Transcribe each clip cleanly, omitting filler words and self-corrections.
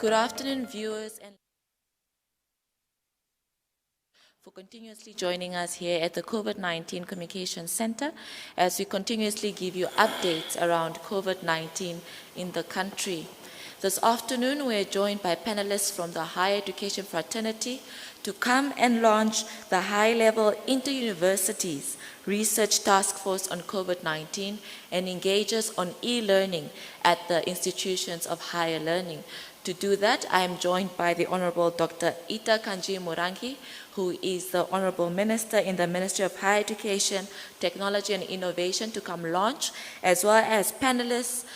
Good afternoon, viewers, and for continuously joining us here at the COVID-19 Communications Center as we continuously give you updates around COVID-19 in the country. This afternoon, we're joined by panelists from the higher education fraternity to come and launch the high-level inter-universities research task force on COVID-19 and engage us on e-learning at the institutions of higher learning. To do that, I am joined by the Honorable Dr. Ita Kanji Murangi, who is the Honorable Minister in the Ministry of Higher Education, Technology and Innovation, to come launch, as well as panelists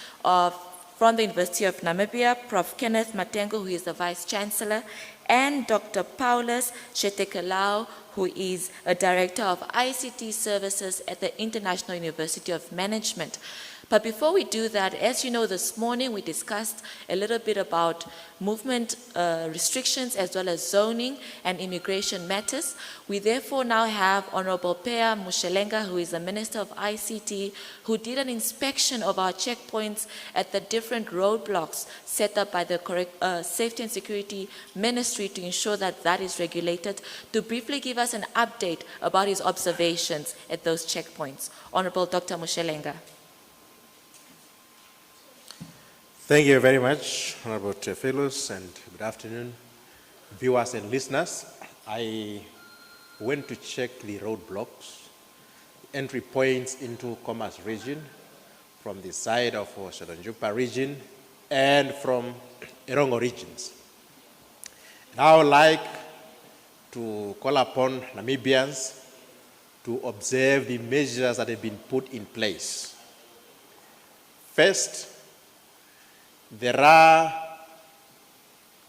from the University of Namibia, Prof. Kenneth Matengo, who is the Vice Chancellor, and Dr. Paulus Shetekelau, who is a Director of ICT Services at the International University of Management. But before we do that, as you know, this morning we discussed a little bit about movement restrictions as well as zoning and immigration matters. We therefore now have Honorable Pea Mushelenga, who is the Minister of ICT, who did an inspection of our checkpoints at the different roadblocks set up by the Safety and Security Ministry to ensure that that is regulated, to briefly give us an update about his observations at those checkpoints. Honorable Dr. Mushelenga. Thank you very much, Honorable Tefelus, and good afternoon, viewers and listeners. I went to check the roadblocks, entry points into Commerce region, from the side of Shadonjupa region, and from Erongo regions. And I would like to call upon Namibians to observe the measures that have been put in place. First, there are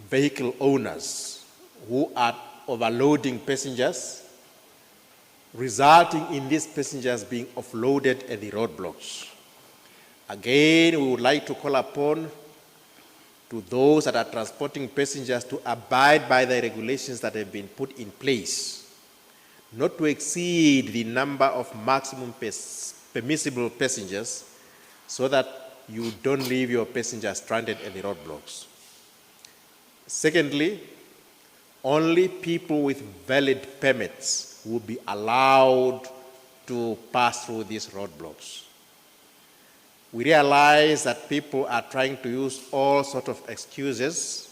vehicle owners who are overloading passengers, resulting in these passengers being offloaded at the roadblocks. Again, we would like to call upon to those that are transporting passengers to abide by the regulations that have been put in place, not to exceed the number of maximum permissible passengers, so that you don't leave your passengers stranded at the roadblocks. Secondly, only people with valid permits will be allowed to pass through these roadblocks. We realize that people are trying to use all sorts of excuses.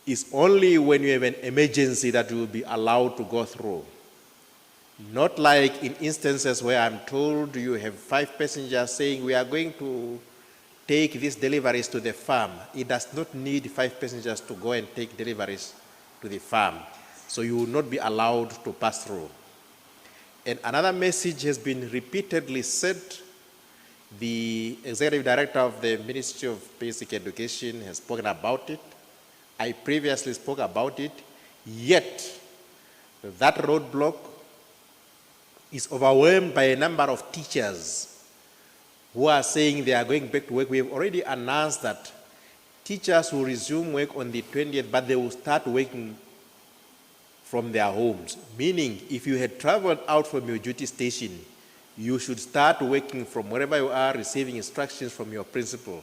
It's only when you have an emergency that you will be allowed to go through. Not like in instances where I'm told you have 5 passengers saying we are going to take these deliveries to the farm. It does not need 5 passengers to go and take deliveries to the farm. So you will not be allowed to pass through. And another message has been repeatedly said. The Executive Director of the Ministry of Basic Education has spoken about it. I previously spoke about it. Yet, that roadblock is overwhelmed by a number of teachers who are saying they are going back to work. We have already announced that teachers will resume work on the 20th, but they will start working from their homes. Meaning, if you had traveled out from your duty station, you should start working from wherever you are, receiving instructions from your principal.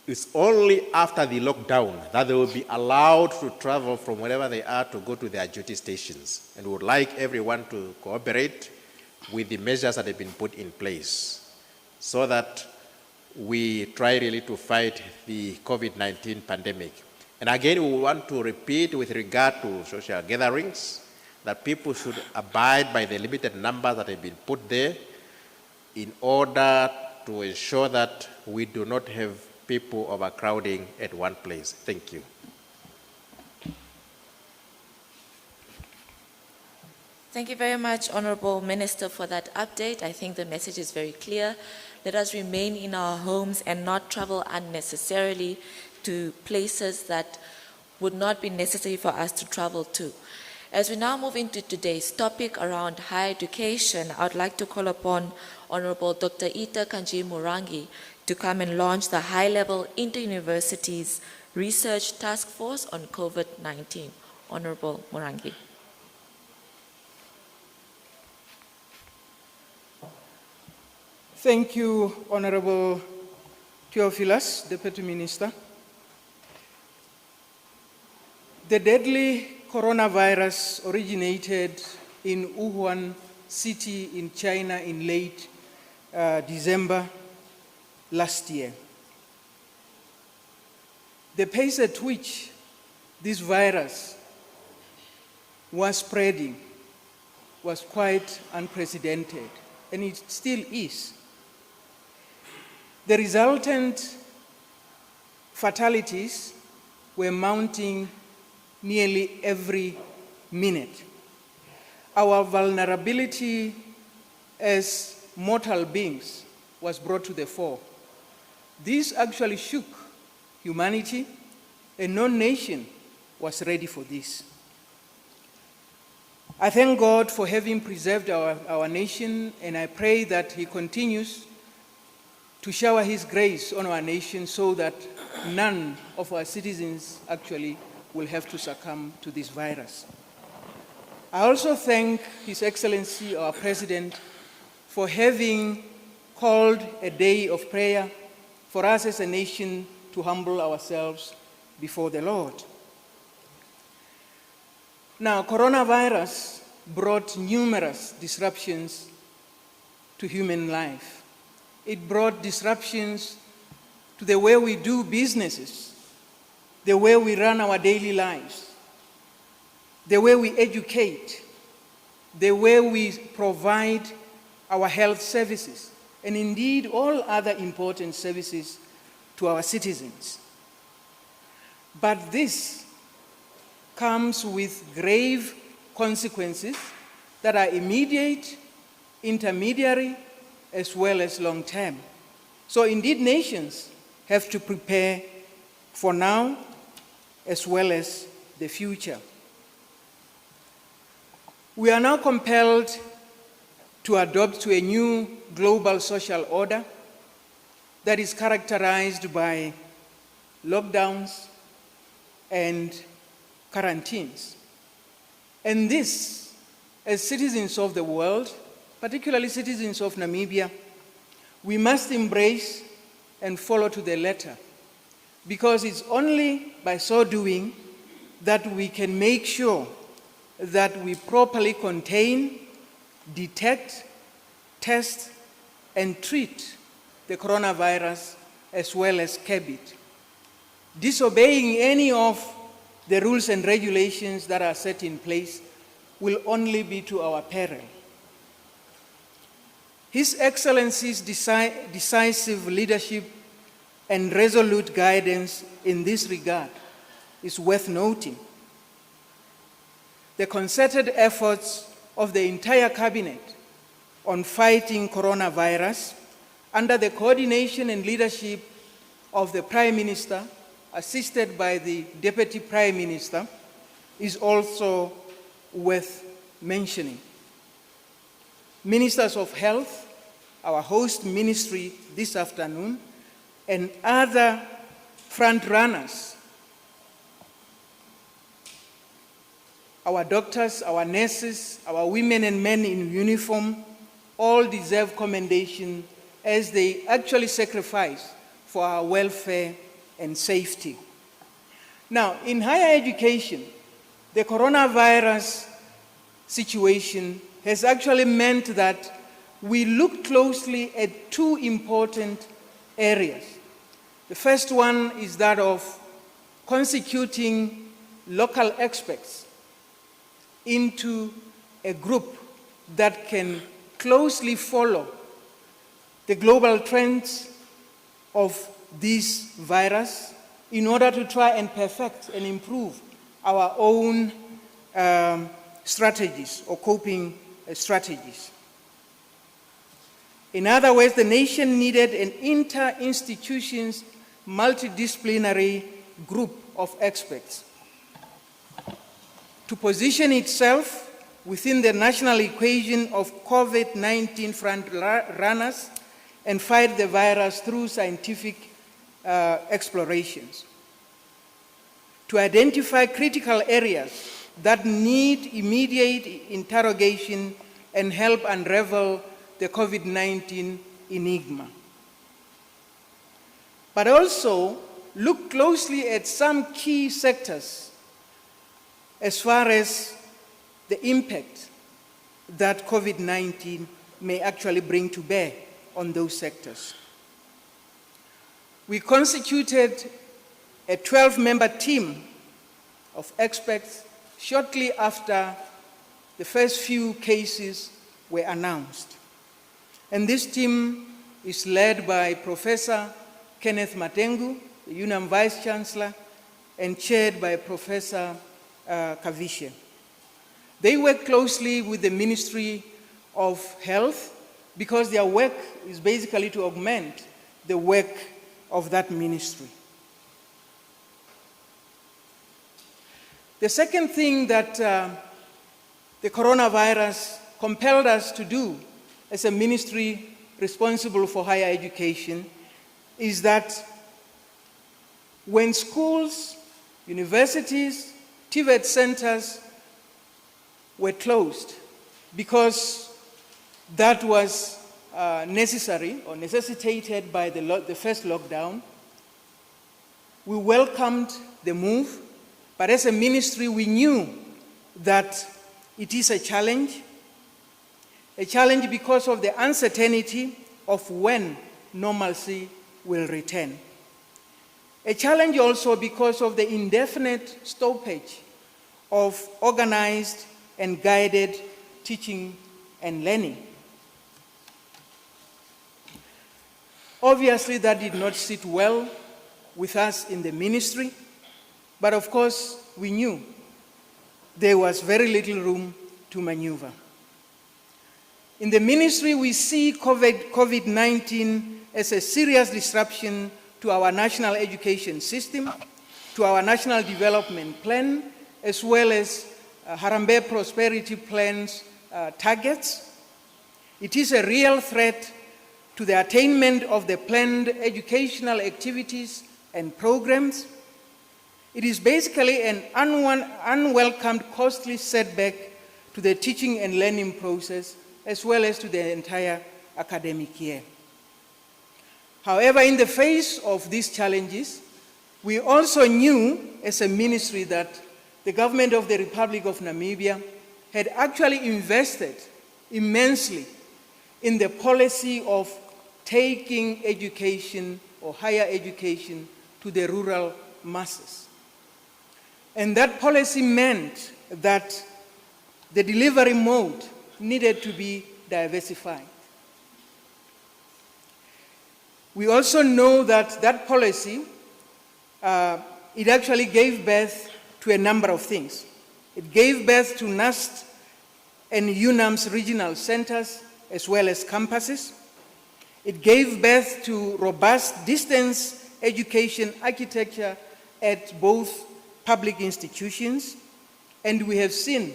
It's only after the lockdown that they will be allowed to travel from wherever they are to go to their duty stations. And we would like everyone to cooperate with the measures that have been put in place so that we try really to fight the COVID-19 pandemic. And again, we want to repeat with regard to social gatherings that people should abide by the limited numbers that have been put there in order to ensure that we do not have people overcrowding at one place. Thank you. Thank you very much, Honorable Minister, for that update. I think the message is very clear. Let us remain in our homes and not travel unnecessarily to places that would not be necessary for us to travel to. As we now move into today's topic around higher education, I would like to call upon Honorable Dr. Ita Kanji Murangi to come and launch the high-level inter-universities research task force on COVID-19. Honorable Murangi. Thank you, Honorable Theophilus, Deputy Minister. The deadly coronavirus originated in Wuhan city in China in late December last year. The pace at which this virus was spreading was quite unprecedented, and it still is. The resultant fatalities were mounting nearly every minute. Our vulnerability as mortal beings was brought to the fore. This actually shook humanity, and no nation was ready for this. I thank God for having preserved our nation, and I pray that He continues to shower His grace on our nation so that none of our citizens actually will have to succumb to this virus. I also thank His Excellency, our President, for having called a day of prayer for us as a nation to humble ourselves before the Lord. Now, coronavirus brought numerous disruptions to human life. It brought disruptions to the way we do businesses, the way we run our daily lives, the way we educate, the way we provide our health services, and indeed all other important services to our citizens. But this comes with grave consequences that are immediate, intermediary, as well as long-term. So indeed, nations have to prepare for now as well as the future. We are now compelled to adopt to a new global social order that is characterized by lockdowns and quarantines. And this, as citizens of the world, particularly citizens of Namibia, we must embrace and follow to the letter, because it's only by so doing that we can make sure that we properly contain, detect, test, and treat the coronavirus as well as curb it. Disobeying any of the rules and regulations that are set in place will only be to our peril. His Excellency's decisive leadership and resolute guidance in this regard is worth noting. The concerted efforts of the entire cabinet on fighting coronavirus under the coordination and leadership of the Prime Minister, assisted by the Deputy Prime Minister, is also worth mentioning. Ministers of Health, our host ministry this afternoon, and other front runners, our doctors, our nurses, our women and men in uniform, all deserve commendation as they actually sacrifice for our welfare and safety. Now, in higher education, the coronavirus situation has actually meant that we look closely at two important areas. The first one is that of constituting local experts into a group that can closely follow the global trends of this virus in order to try and perfect and improve our own strategies or coping strategies. In other words, the nation needed an inter-institutions, multidisciplinary group of experts to position itself within the national equation of COVID-19 front runners and fight the virus through scientific explorations, to identify critical areas that need immediate interrogation and help unravel the COVID-19 enigma. But also look closely at some key sectors as far as the impact that COVID-19 may actually bring to bear on those sectors. We constituted a 12-member team of experts shortly after the first few cases were announced. And this team is led by Professor Kenneth Matengu, the UNAM Vice Chancellor, and chaired by Professor Kavishe. They work closely with the Ministry of Health because their work is basically to augment the work of that ministry. The second thing that the coronavirus compelled us to do as a ministry responsible for higher education is that when schools, universities, TVET centers were closed because that was necessary or necessitated by the first lockdown, we welcomed the move, but as a ministry we knew that it is a challenge because of the uncertainty of when normalcy will return. A challenge also because of the indefinite stoppage of organized and guided teaching and learning. Obviously, that did not sit well with us in the ministry, but of course, we knew there was very little room to maneuver. In the ministry, we see COVID-19 as a serious disruption to our national education system, to our national development plan, as well as Harambee Prosperity Plan's targets. It is a real threat to the attainment of the planned educational activities and programs. It is basically an unwelcomed, costly setback to the teaching and learning process, as well as to the entire academic year. However, in the face of these challenges, we also knew as a ministry that the government of the Republic of Namibia had actually invested immensely in the policy of taking education or higher education to the rural masses. And that policy meant that the delivery mode needed to be diversified. We also know that that policy, it actually gave birth to a number of things. It gave birth to NAST and UNAM's regional centers, as well as campuses. It gave birth to robust distance education architecture at both public institutions, and we have seen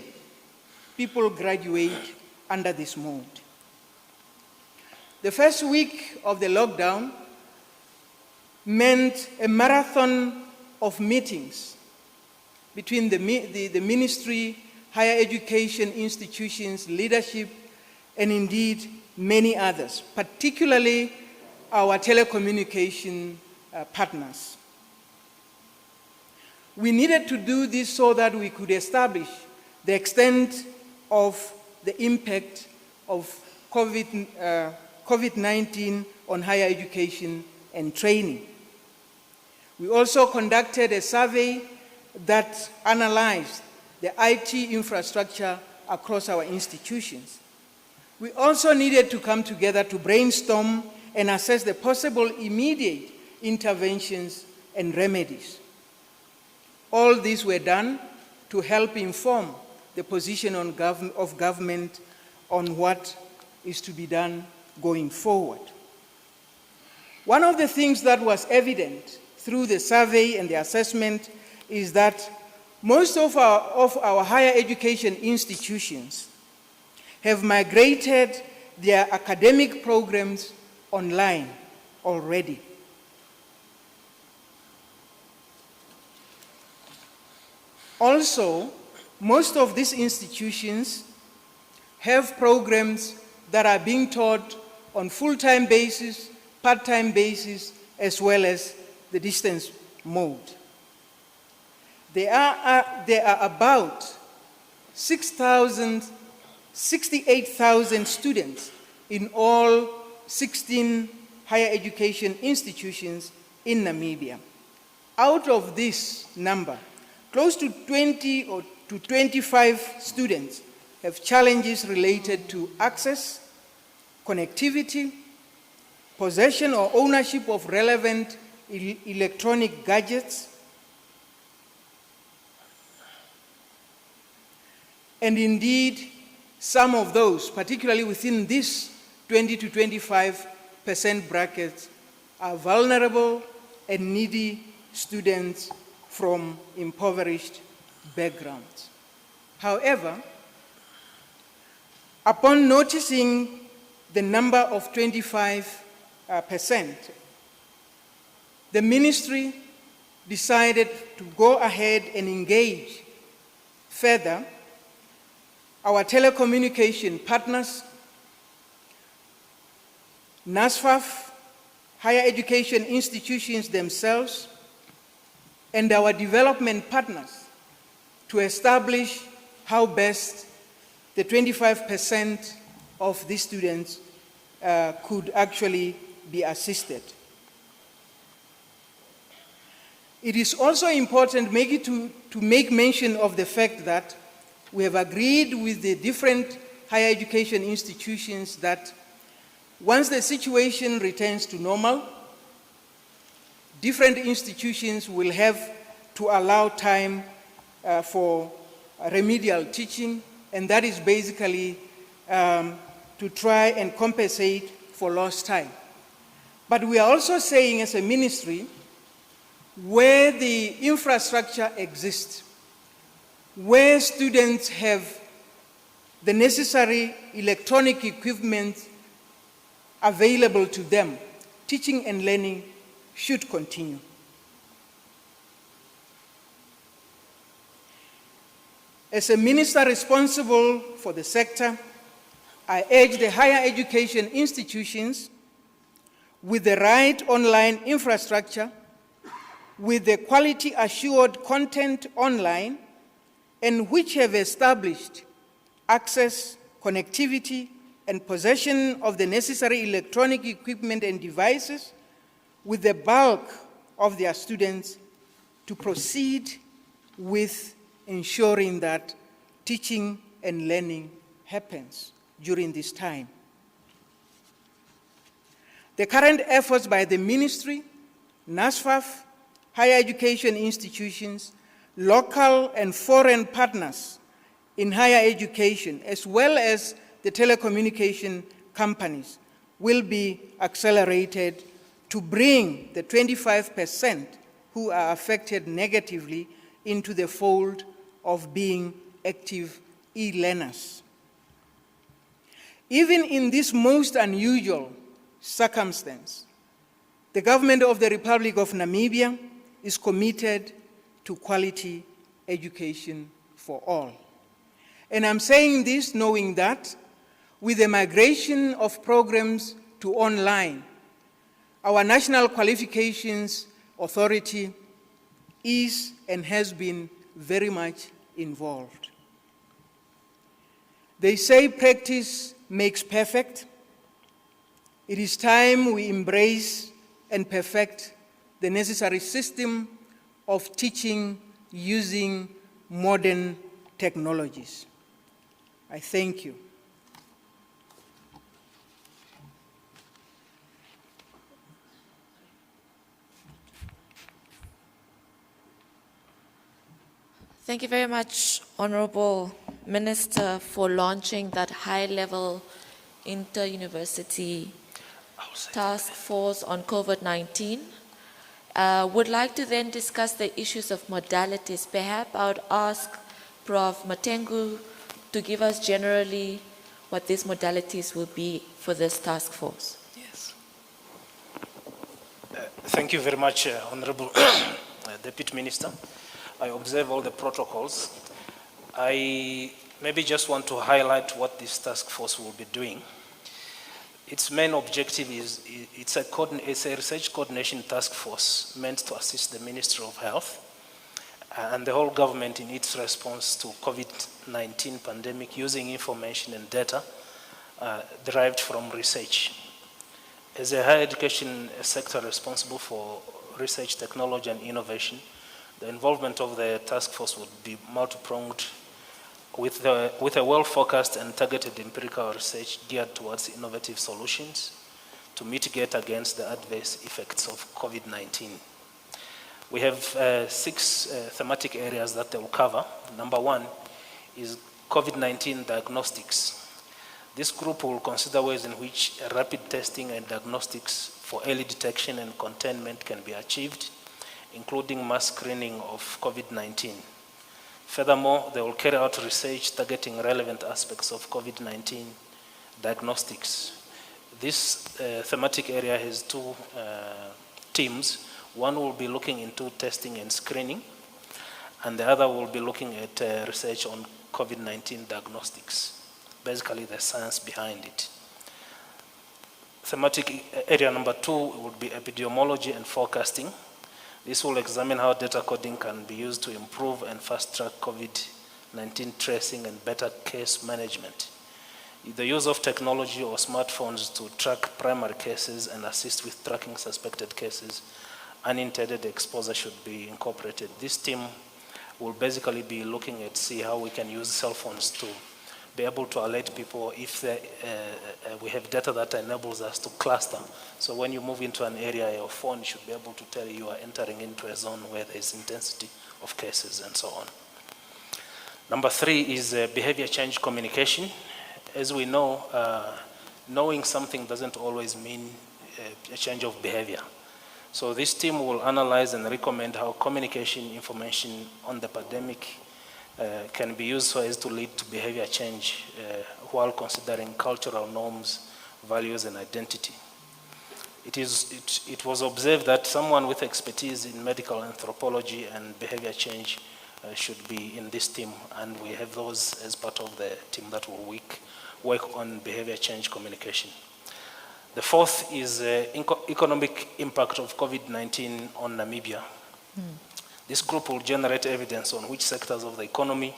people graduate under this mode. The first week of the lockdown meant a marathon of meetings between the ministry, higher education institutions, leadership, and indeed many others, particularly our telecommunication partners. We needed to do this so that we could establish the extent of the impact of COVID-19 on higher education and training. We also conducted a survey that analyzed the IT infrastructure across our institutions. We also needed to come together to brainstorm and assess the possible immediate interventions and remedies. All these were done to help inform the position of government on what is to be done going forward. One of the things that was evident through the survey and the assessment is that most of our higher education institutions have migrated their academic programs online already. Also, most of these institutions have programs that are being taught on full-time basis, part-time basis, as well as the distance mode. there are about 68,000 students in all 16 higher education institutions in Namibia. Out of this number, close to 20 or to 25 students have challenges related to access, connectivity, possession or ownership of relevant electronic gadgets, and indeed, some of those, particularly within this 20 to 25% bracket, are vulnerable and needy students from impoverished backgrounds. However, upon noticing the number of 25%, the ministry decided to go ahead and engage further our telecommunication partners, NASFAF, higher education institutions themselves, and our development partners to establish how best the 25% of these students could actually be assisted. It is also important to make mention of the fact that we have agreed with the different higher education institutions that once the situation returns to normal, different institutions will have to allow time for remedial teaching, and that is basically to try and compensate for lost time. But we are also saying as a ministry, where the infrastructure exists, where students have the necessary electronic equipment available to them, teaching and learning should continue. As a minister responsible for the sector, I urge the higher education institutions with the right online infrastructure, with the quality assured content online, and which have established access, connectivity, and possession of the necessary electronic equipment and devices with the bulk of their students to proceed with ensuring that teaching and learning happens during this time. The current efforts by the ministry, NASFAF, higher education institutions, local and foreign partners in higher education, as well as the telecommunication companies, will be accelerated to bring the 25% who are affected negatively into the fold of being active e-learners. Even in this most unusual circumstance, the government of the Republic of Namibia is committed to quality education for all. And I'm saying this knowing that with the migration of programs to online, our National Qualifications Authority is and has been very much involved. They say practice makes perfect. It is time we embrace and perfect the necessary system of teaching using modern technologies. I thank you. Thank you very much, Honorable Minister, for launching that high-level inter-university task force on COVID-19. Would like to then discuss the issues of modalities. Perhaps I would ask Prof. Matengu to give us generally what these modalities will be for this task force. Yes. Thank you very much, Honorable Deputy Minister. I observe all the protocols. I maybe just want to highlight what this task force will be doing. Its main objective is it's a research coordination task force meant to assist the Ministry of Health and the whole government in its response to COVID-19 pandemic using information and data derived from research. As a higher education sector responsible for research, technology, and innovation, the involvement of the task force would be multi-pronged with a well-focused and targeted empirical research geared towards innovative solutions to mitigate against the adverse effects of COVID-19. We have 6 thematic areas that they will cover. Number 1 is COVID-19 diagnostics. This group will consider ways in which rapid testing and diagnostics for early detection and containment can be achieved, including mass screening of COVID-19. Furthermore, they will carry out research targeting relevant aspects of COVID-19 diagnostics. This thematic area has 2 teams. One will be looking into testing and screening, and the other will be looking at research on COVID-19 diagnostics, basically the science behind it. Thematic area number 2 would be epidemiology and forecasting. This will examine how data coding can be used to improve and fast-track COVID-19 tracing and better case management. The use of technology or smartphones to track primary cases and assist with tracking suspected cases, unintended exposure should be incorporated. This team will basically be looking at see how we can use cell phones to be able to alert people if we have data that enables us to cluster. So when you move into an area, your phone should be able to tell you are entering into a zone where there is intensity of cases and so on. Number 3 is behavior change communication. As we know, knowing something doesn't always mean a change of behavior. So this team will analyze and recommend how communication information on the pandemic can be used so as to lead to behavior change while considering cultural norms, values, and identity. It was observed that someone with expertise in medical anthropology and behavior change should be in this team, and we have those as part of the team that will work on behavior change communication. The 4th is economic impact of COVID-19 on Namibia. This group will generate evidence on which sectors of the economy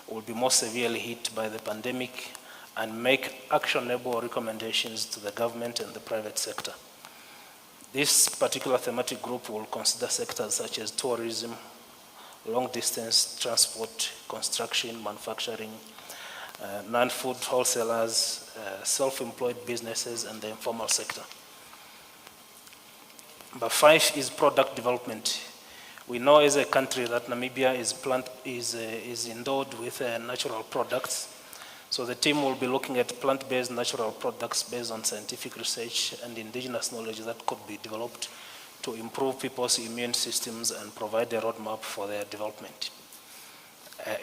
will be most severely hit by the pandemic and make actionable recommendations to the government and the private sector. This particular thematic group will consider sectors such as tourism, long-distance transport, construction, manufacturing, non-food wholesalers, self-employed businesses, and the informal sector. Number 5 is product development. We know as a country that Namibia is endowed with natural products. So the team will be looking at plant-based natural products based on scientific research and indigenous knowledge that could be developed to improve people's immune systems and provide a roadmap for their development.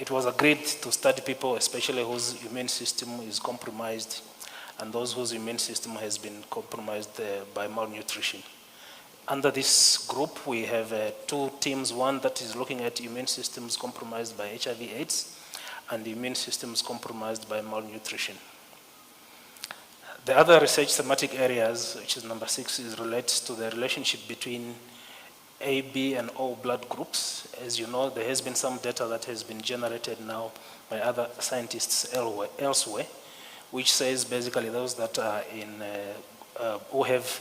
It was agreed to study people, especially whose immune system is compromised and those whose immune system has been compromised by malnutrition. Under this group, we have 2 teams, one that is looking at immune systems compromised by HIV/AIDS and immune systems compromised by malnutrition. The other research thematic areas, which is number 6, is relates to the relationship between A, B, and O blood groups. As you know, there has been some data that has been generated now by other scientists elsewhere, which says basically those that are in who have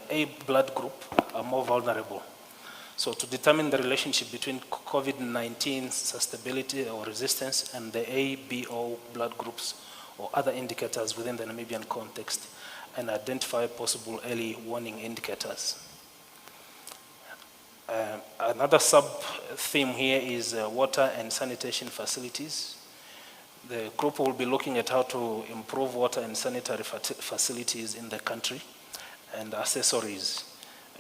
A blood group are more vulnerable. So to determine the relationship between COVID-19 susceptibility or resistance and the A, B, O blood groups or other indicators within the Namibian context and identify possible early warning indicators. Another sub-theme here is water and sanitation facilities. The group will be looking at how to improve water and sanitary facilities in the country and accessories.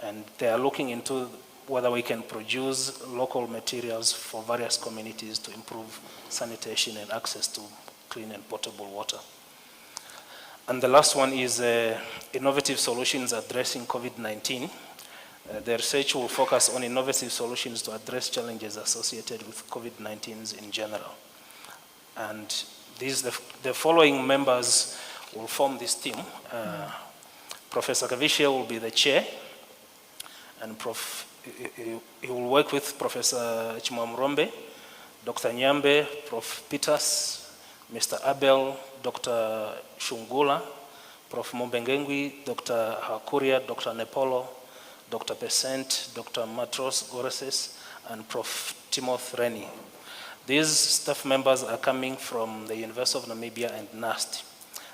And they are looking into whether we can produce local materials for various communities to improve sanitation and access to clean and potable water. And the last one is innovative solutions addressing COVID-19. The research will focus on innovative solutions to address challenges associated with COVID-19 in general. And the following members will form this team. Professor Kavishe will be the chair, and Prof. he will work with Professor Chimamurombe, Dr. Nyambe, Prof. Peters, Mr. Abel, Dr. Shungula, Prof. Mombengengwi, Dr. Hakuria, Dr. Nepolo, Dr. Pesent, Dr. Matros Goreses, and Prof. Timothy Rennie. These staff members are coming from the University of Namibia and NAST,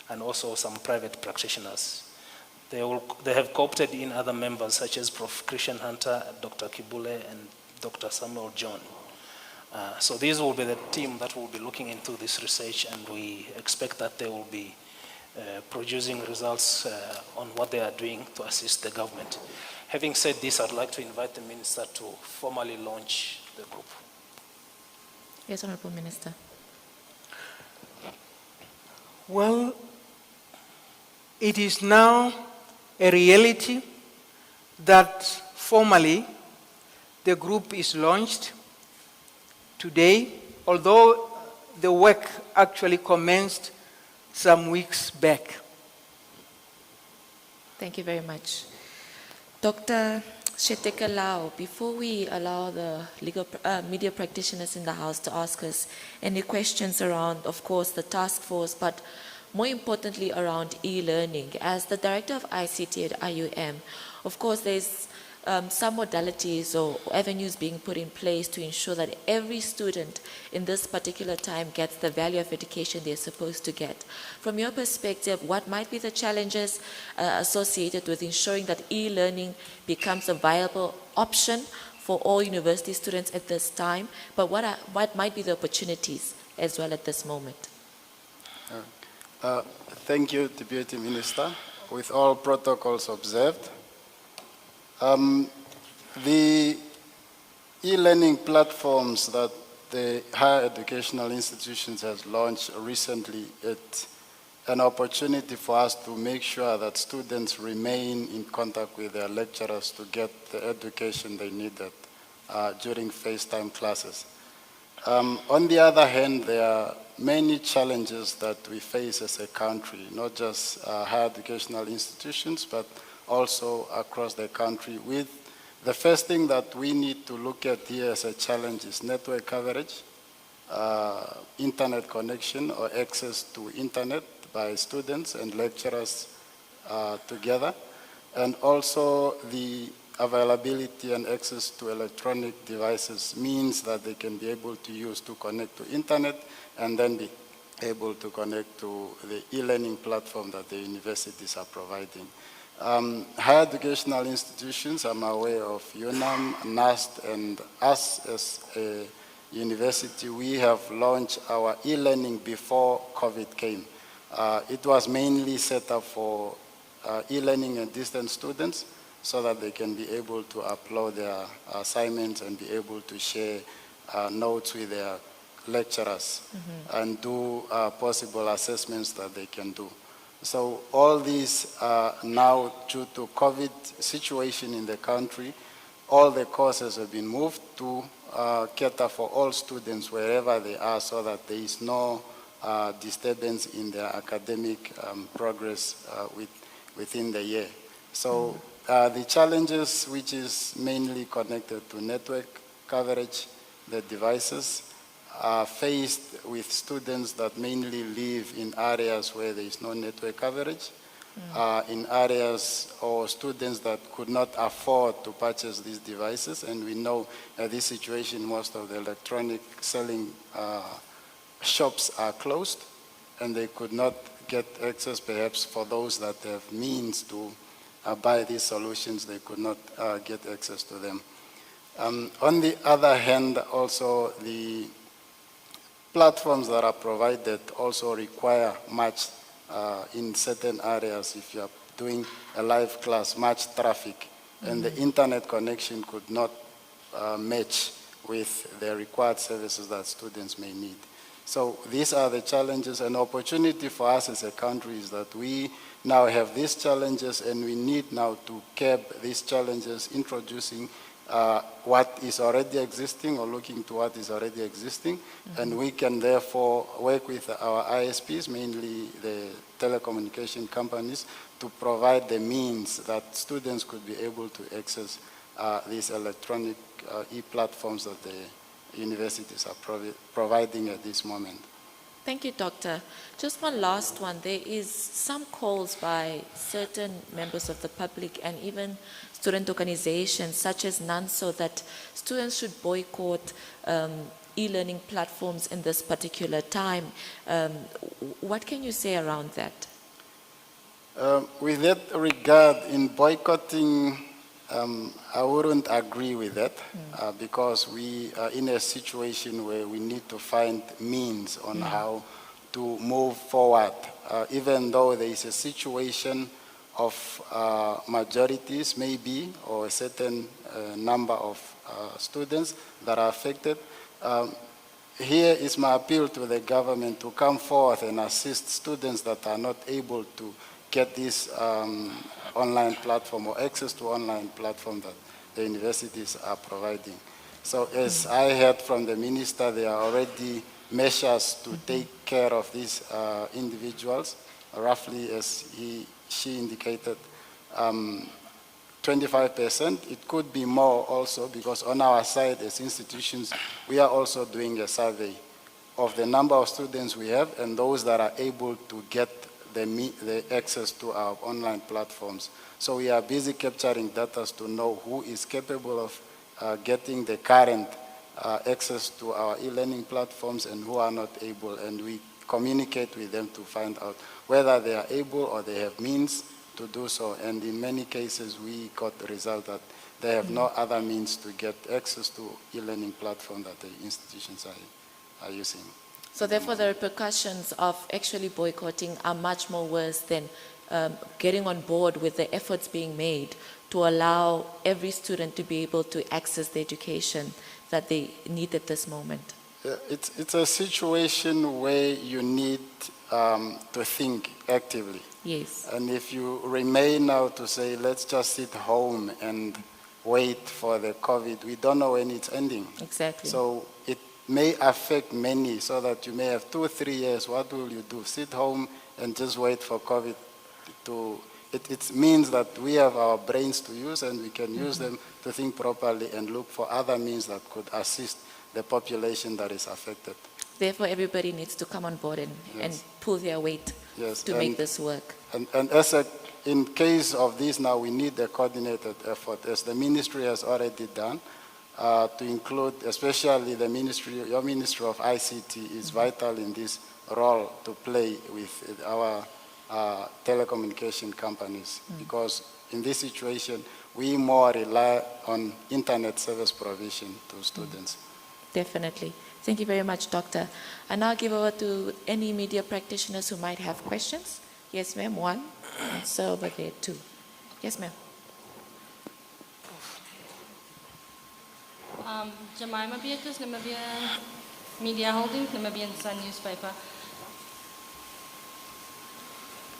and also some private practitioners. They have co-opted in other members such as Prof. Christian Hunter, Dr. Kibule, and Dr. Samuel John. So these will be the team that will be looking into this research, and we expect that they will be producing results on what they are doing to assist the government. Having said this, I'd like to invite the Minister to formally launch the group. Yes, Honorable Minister. Well, it is now a reality that formally the group is launched today, although the work actually commenced some weeks back. Thank you very much. Dr. Sheteka Lau, before we allow the media practitioners in the House to ask us any questions around, of course, the task force, but more importantly around e-learning, as the Director of ICT at IUM, of course, there's some modalities or avenues being put in place to ensure that every student in this particular time gets the value of education they're supposed to get. From your perspective, what might be the challenges associated with ensuring that e-learning becomes a viable option for all university students at this time, but what might be the opportunities as well at this moment? Thank you, Deputy Minister. With all protocols observed, the e-learning platforms that the higher educational institutions has launched recently, it's an opportunity for us to make sure that students remain in contact with their lecturers to get the education they needed during FaceTime classes. On the other hand, there are many challenges that we face as a country, not just higher educational institutions, but also across the country. With the first thing that we need to look at here as a challenge is network coverage, internet connection or access to internet by students and lecturers together, and also the availability and access to electronic devices means that they can be able to use to connect to internet and then be able to connect to the e-learning platform that the universities are providing. Higher educational institutions, I'm aware of UNAM, NAST, and us as a university, we have launched our e-learning before COVID came. It was mainly set up for e-learning and distance students so that they can be able to upload their assignments and be able to share notes with their lecturers and do possible assessments that they can do. So all these are now, due to COVID situation in the country, all the courses have been moved to cater for all students wherever they are so that there is no disturbance in their academic progress within the year. So the challenges, which is mainly connected to network coverage, the devices, are faced with students that mainly live in areas where there is no network coverage, in areas or students that could not afford to purchase these devices. And we know this situation, most of the electronic selling shops are closed and they could not get access, perhaps for those that have means to buy these solutions, they could not get access to them. On the other hand, also the platforms that are provided also require much, in certain areas, if you are doing a live class, much traffic, and the internet connection could not match with the required services that students may need. So these are the challenges. An opportunity for us as a country is that we now have these challenges and we need now to curb these challenges, introducing what is already existing or looking to what is already existing. And we can therefore work with our ISPs, mainly the telecommunication companies, to provide the means that students could be able to access these electronic e-platforms that the universities are providing at this moment. Thank you, Doctor. Just one last one. There is some calls by certain members of the public and even student organizations such as NANSO that students should boycott e-learning platforms in this particular time. What can you say around that? With that regard, in boycotting, I wouldn't agree with that because we are in a situation where we need to find means on how to move forward. Even though there is a situation of majorities maybe or a certain number of students that are affected, here is my appeal to the government to come forth and assist students that are not able to get this online platform or access to online platform that the universities are providing. So as I heard from the minister, there are already measures to take care of these individuals, roughly as she indicated, 25%. It could be more also because on our side as institutions, we are also doing a survey of the number of students we have and those that are able to get the access to our online platforms. So we are busy capturing data to know who is capable of getting the current access to our e-learning platforms and who are not able, and we communicate with them to find out whether they are able or they have means to do so. And in many cases, we got the result that they have no other means to get access to e-learning platform that the institutions are using. So therefore, the repercussions of actually boycotting are much more worse than getting on board with the efforts being made to allow every student to be able to access the education that they need at this moment. It's a situation where you need to think actively. Yes. And if you remain now to say, let's just sit home and wait for the COVID, we don't know when it's ending. Exactly. So it may affect many, so that you may have 2 or 3 years. What will you do? Sit home and just wait for COVID to... It means that we have our brains to use and we can use them to think properly and look for other means that could assist the population that is affected. Therefore, everybody needs to come on board and pull their weight to make this work. And in case of this now, we need a coordinated effort, as the ministry has already done, to include, especially the ministry, your Ministry of ICT is vital in this role to play with our telecommunication companies, because in this situation, we more rely on internet service provision to students. Definitely. Thank you very much, Doctor. I now give over to any media practitioners who might have questions. Yes, ma'am, 1. And so over there, 2. Yes, ma'am. Jemima Beatrice, Namibia Media Holdings, Namibian Sun newspaper.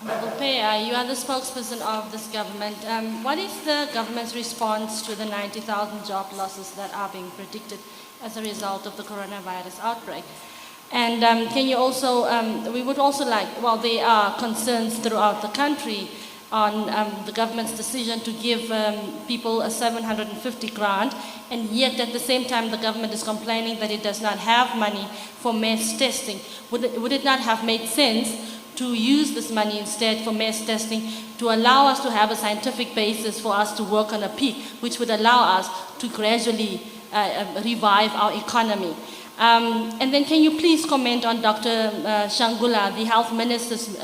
Honorable Pair, you are the spokesperson of this government. What is the government's response to the 90,000 job losses that are being predicted as a result of the coronavirus outbreak? And can you also, we would also like, well, there are concerns throughout the country on the government's decision to give people a 750 grant, and yet at the same time the government is complaining that it does not have money for mass testing. Would it not have made sense to use this money instead for mass testing to allow us to have a scientific basis for us to work on a peak, which would allow us to gradually revive our economy? And then can you please comment on Dr. Shangula, the health minister's,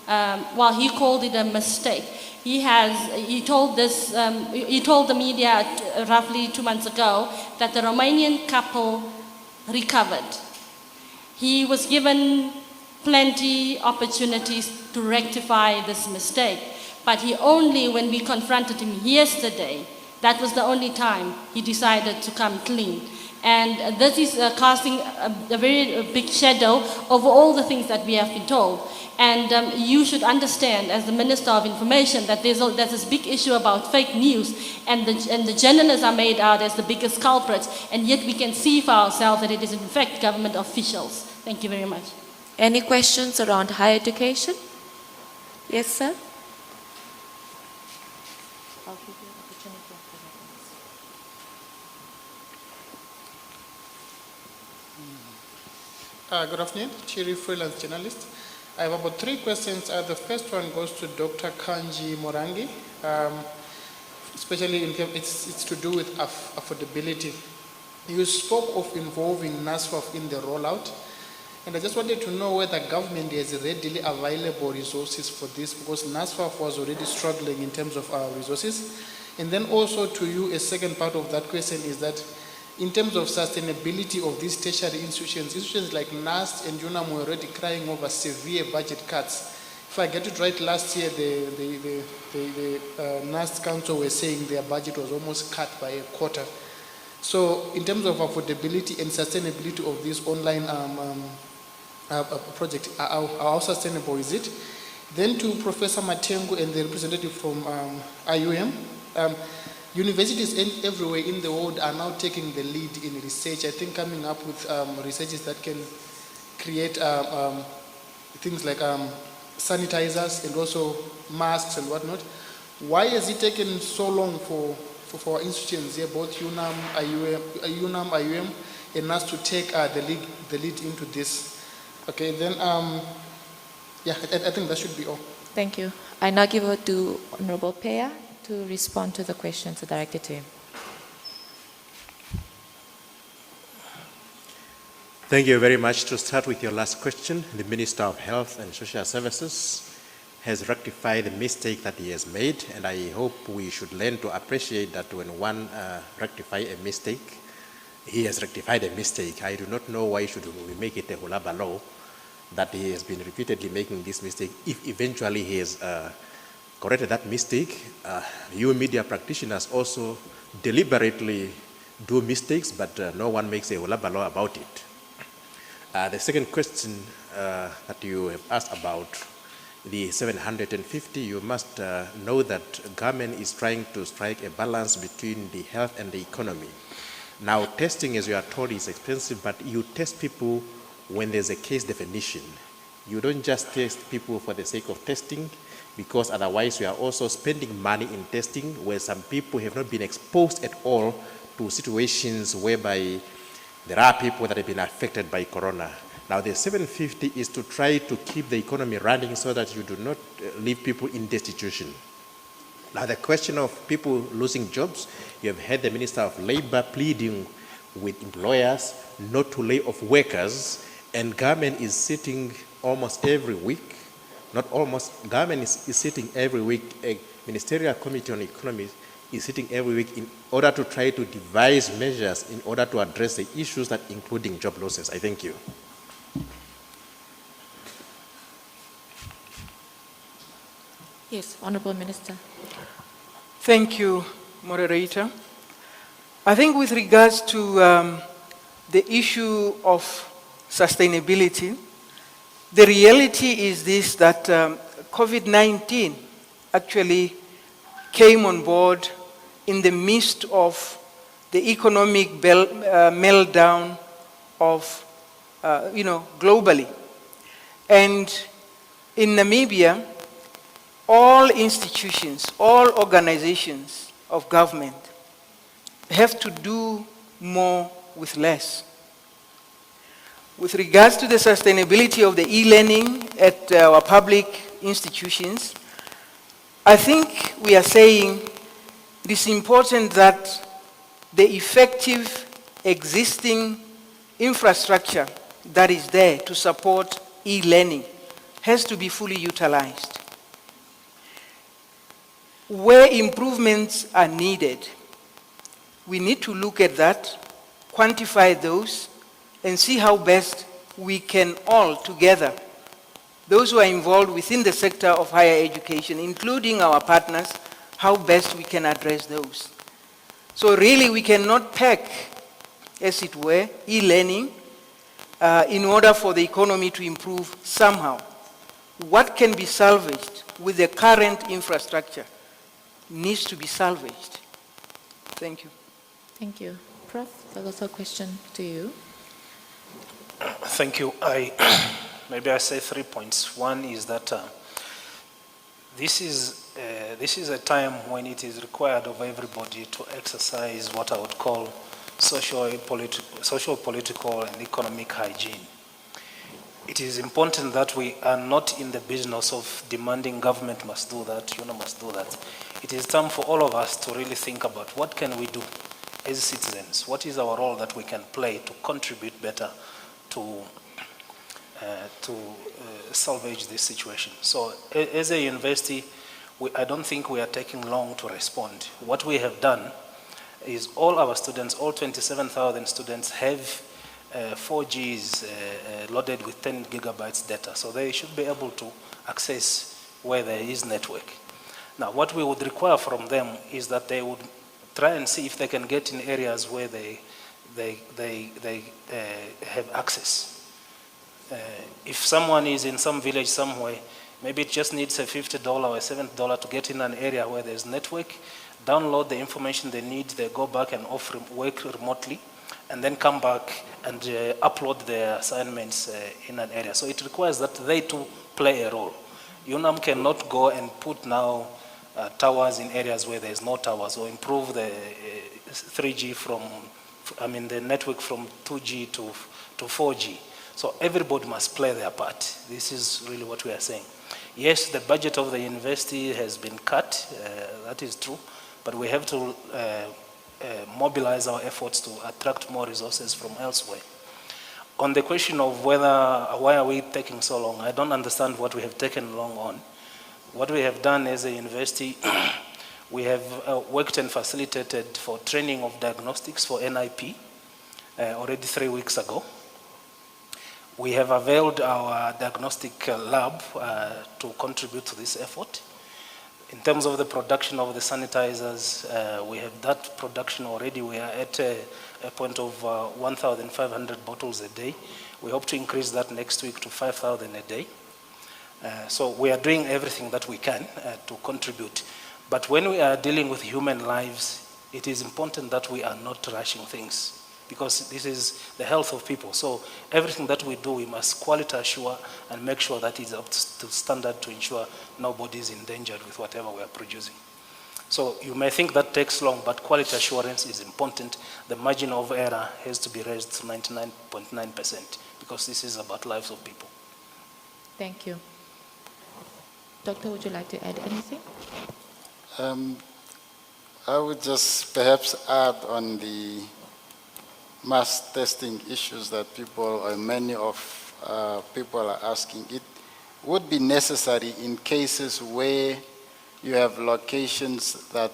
well, he called it a mistake. He told the media roughly 2 months ago that the Romanian couple recovered. He was given plenty opportunities to rectify this mistake, but he only, when we confronted him yesterday, that was the only time he decided to come clean. And this is casting a very big shadow over all the things that we have been told. And you should understand, as the Minister of Information, that there's this big issue about fake news, and the journalists are made out as the biggest culprits, and yet we can see for ourselves that it is in fact government officials. Thank you very much. Any questions around higher education? Yes, sir. I'll give you an opportunity after that. Good afternoon, Chiri, freelance journalist. I have about 3 questions. The first one goes to Dr. Kanji Morangi, especially it's to do with affordability. You spoke of involving NASFAF in the rollout, and I just wanted to know whether government has readily available resources for this, because NASFAF was already struggling in terms of resources. And then also to you, a second part of that question is that in terms of sustainability of these tertiary institutions like NAST and UNAM were already crying over severe budget cuts. If I get it right, last year the NAST Council were saying their budget was almost cut by a quarter. So in terms of affordability and sustainability of this online project, how sustainable is it? Then to Professor Matengu and the representative from IUM, universities everywhere in the world are now taking the lead in research. I think coming up with researches that can create things like sanitizers and also masks and whatnot. Why has it taken so long for our institutions here, both UNAM, IUM, and us to take the lead into this? Okay, then, yeah, I think that should be all. Thank you. I now give it to Honorable Peya to respond to the questions directed to him. Thank you very much. To start with your last question, the Minister of Health and Social Services has rectified the mistake that he has made, and I hope we should learn to appreciate that when one rectifies a mistake, he has rectified a mistake. I do not know why should we make it a hulaba law that he has been repeatedly making this mistake. If eventually he has corrected that mistake, you media practitioners also deliberately do mistakes, but no one makes a hulaba law about it. The second question that you have asked about the 750, you must know that government is trying to strike a balance between the health and the economy. Now, testing, as you are told, is expensive, but you test people when there's a case definition. You don't just test people for the sake of testing, because otherwise we are also spending money in testing where some people have not been exposed at all to situations whereby there are people that have been affected by corona. Now, the 750 is to try to keep the economy running so that you do not leave people in destitution. Now, the question of people losing jobs, you have heard the Minister of Labor pleading with employers not to lay off workers, and government is sitting almost every week, not almost, government is sitting every week, a Ministerial Committee on Economy is sitting every week in order to try to devise measures in order to address the issues that including job losses. I thank you. Yes, Honorable Minister. Thank you, moderator. I think with regards to the issue of sustainability, the reality is this, that COVID-19 actually came on board in the midst of the economic meltdown of, globally. And in Namibia, all institutions, all organizations of government have to do more with less. With regards to the sustainability of the e-learning at our public institutions, I think we are saying it is important that the effective existing infrastructure that is there to support e-learning has to be fully utilized. Where improvements are needed, we need to look at that, quantify those, and see how best we can all together, those who are involved within the sector of higher education, including our partners, how best we can address those. So really we cannot pack, as it were, e-learning in order for the economy to improve somehow. What can be salvaged with the current infrastructure needs to be salvaged. Thank you. Thank you. Prof, there's also a question to you. Thank you. Maybe I say 3 points. One is that This is a time when it is required of everybody to exercise what I would call social, political, and economic hygiene. It is important that we are not in the business of demanding government must do that, must do that. It is time for all of us to really think about what can we do as citizens. What is our role that we can play to contribute better to salvage this situation. So as a university, I don't think we are taking long to respond. What we have done is all our students, all 27,000 students have 4Gs loaded with 10 gigabytes data. So they should be able to access where there is network. Now, what we would require from them is that they would try and see if they can get in areas where they have access. If someone is in some village somewhere, maybe it just needs a $50 or a $70 to get in an area where there's network, download the information they need, they go back and work remotely, and then come back and upload their assignments in an area. So it requires that they too play a role. UNAM cannot go and put now towers in areas where there's no towers, or improve the 3G the network from 2G to 4G. So everybody must play their part. This is really what we are saying. Yes, the budget of the university has been cut, that is true, but we have to mobilize our efforts to attract more resources from elsewhere. On the question of why are we taking so long, I don't understand what we have taken long on. What we have done as a university, we have worked and facilitated for training of diagnostics for NIP already 3 weeks ago. We have availed our diagnostic lab to contribute to this effort. In terms of the production of the sanitizers, we have that production already. We are at a point of 1,500 bottles a day. We hope to increase that next week to 5,000 a day. So we are doing everything that we can to contribute. But when we are dealing with human lives, it is important that we are not rushing things, because this is the health of people. So everything that we do, we must quality assure and make sure that it's up to standard to ensure nobody is endangered with whatever we are producing. So you may think that takes long, but quality assurance is important. The margin of error has to be raised to 99.9%, because this is about lives of people. Thank you. Doctor, would you like to add anything? I would just perhaps add on the mass testing issues that many of people are asking. It would be necessary in cases where you have locations that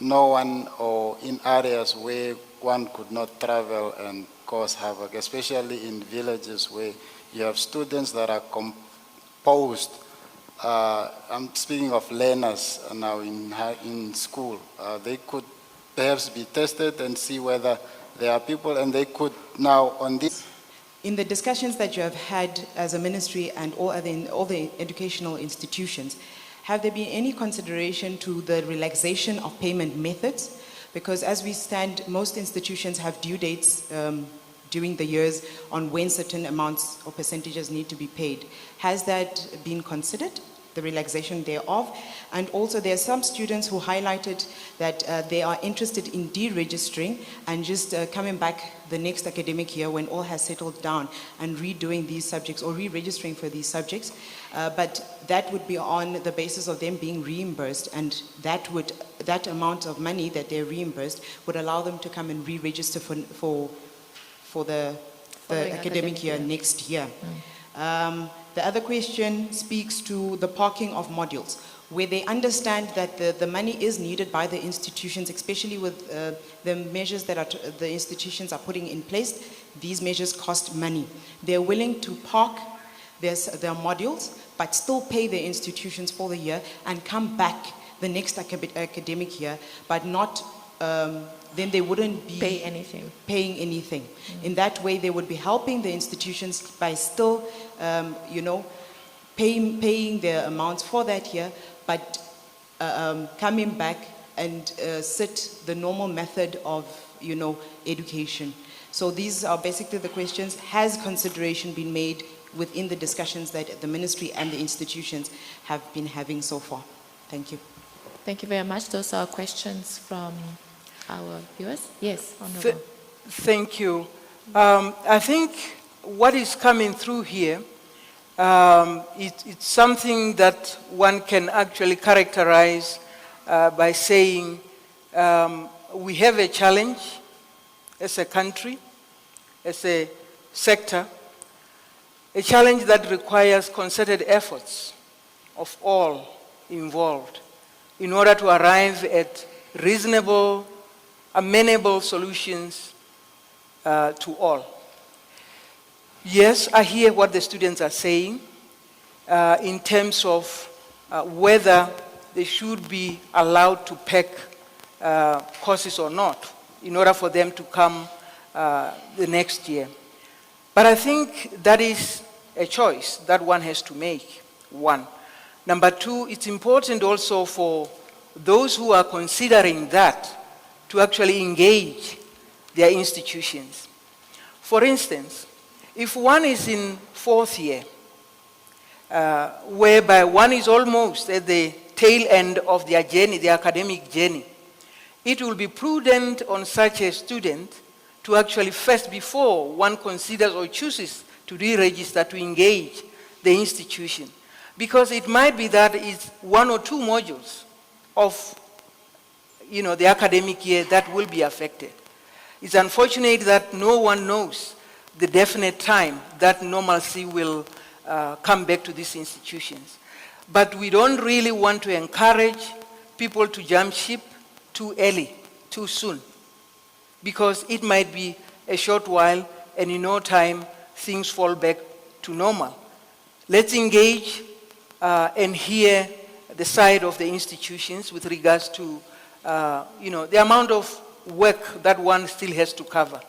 no one, or in areas where one could not travel and cause havoc, especially in villages where you have students that are composed. I'm speaking of learners now in school. They could perhaps be tested and see whether there are people, and they could now on this. In the discussions that you have had as a ministry and all the educational institutions, have there been any consideration to the relaxation of payment methods? Because as we stand, most institutions have due dates during the years on when certain amounts or percentages need to be paid. Has that been considered, the relaxation thereof? And also there are some students who highlighted that they are interested in deregistering and just coming back the next academic year when all has settled down and redoing these subjects or re-registering for these subjects. But that would be on the basis of them being reimbursed, and that amount of money that they're reimbursed would allow them to come and re-register for the academic year next year. The other question speaks to the parking of modules, where they understand that the money is needed by the institutions, especially with the measures that the institutions are putting in place. These measures cost money. They're willing to park their modules, but still pay the institutions for the year and come back the next academic year, but not, then they wouldn't be paying anything. In that way, they would be helping the institutions by still, paying their amounts for that year, but coming back and sit the normal method of, education. So these are basically the questions. Has consideration been made within the discussions that the ministry and the institutions have been having so far? Thank you. Thank you very much. Those are questions from our viewers. Yes, Honorable. Thank you. I think what is coming through here, it's something that one can actually characterize by saying we have a challenge as a country, as a sector, a challenge that requires concerted efforts of all involved in order to arrive at reasonable, amenable solutions to all. Yes, I hear what the students are saying in terms of whether they should be allowed to pack courses or not in order for them to come the next year. But I think that is a choice that one has to make, one. Number two, it's important also for those who are considering that to actually engage their institutions. For instance, if one is in fourth year, whereby one is almost at the tail end of their journey, the academic journey, it will be prudent on such a student to actually first, before one considers or chooses to re-register, to engage the institution. Because it might be that it's one or two modules of the academic year that will be affected. It's unfortunate that no one knows the definite time that normalcy will come back to these institutions. But we don't really want to encourage people to jump ship too early, too soon, because it might be a short while and in no time things fall back to normal. Let's engage and hear the side of the institutions with regards to the amount of work that one still has to cover.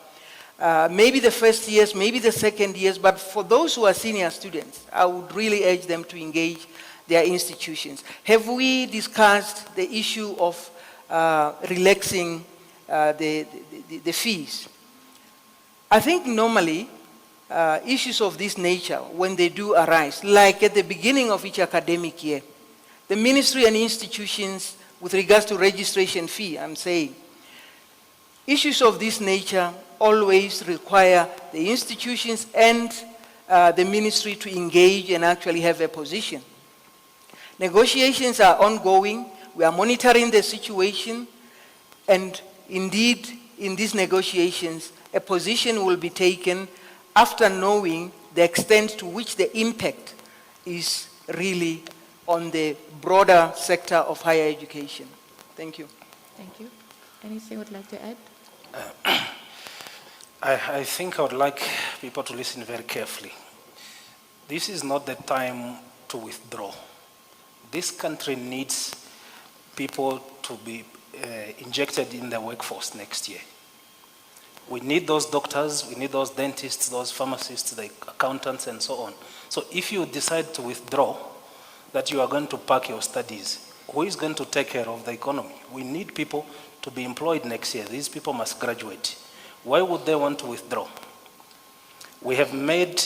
Maybe the first years, maybe the second years, but for those who are senior students, I would really urge them to engage their institutions. Have we discussed the issue of relaxing the fees? I think normally issues of this nature, when they do arise, like at the beginning of each academic year, the ministry and institutions with regards to registration fee, I'm saying, issues of this nature always require the institutions and the ministry to engage and actually have a position. Negotiations are ongoing. We are monitoring the situation, and indeed, in these negotiations, a position will be taken after knowing the extent to which the impact is really on the broader sector of higher education. Thank you. Thank you. Anything you would like to add? I think I would like people to listen very carefully. This is not the time to withdraw. This country needs people to be injected in the workforce next year. We need those doctors, we need those dentists, those pharmacists, the accountants, and so on. So if you decide to withdraw, that you are going to park your studies, who is going to take care of the economy? We need people to be employed next year. These people must graduate. Why would they want to withdraw? We have made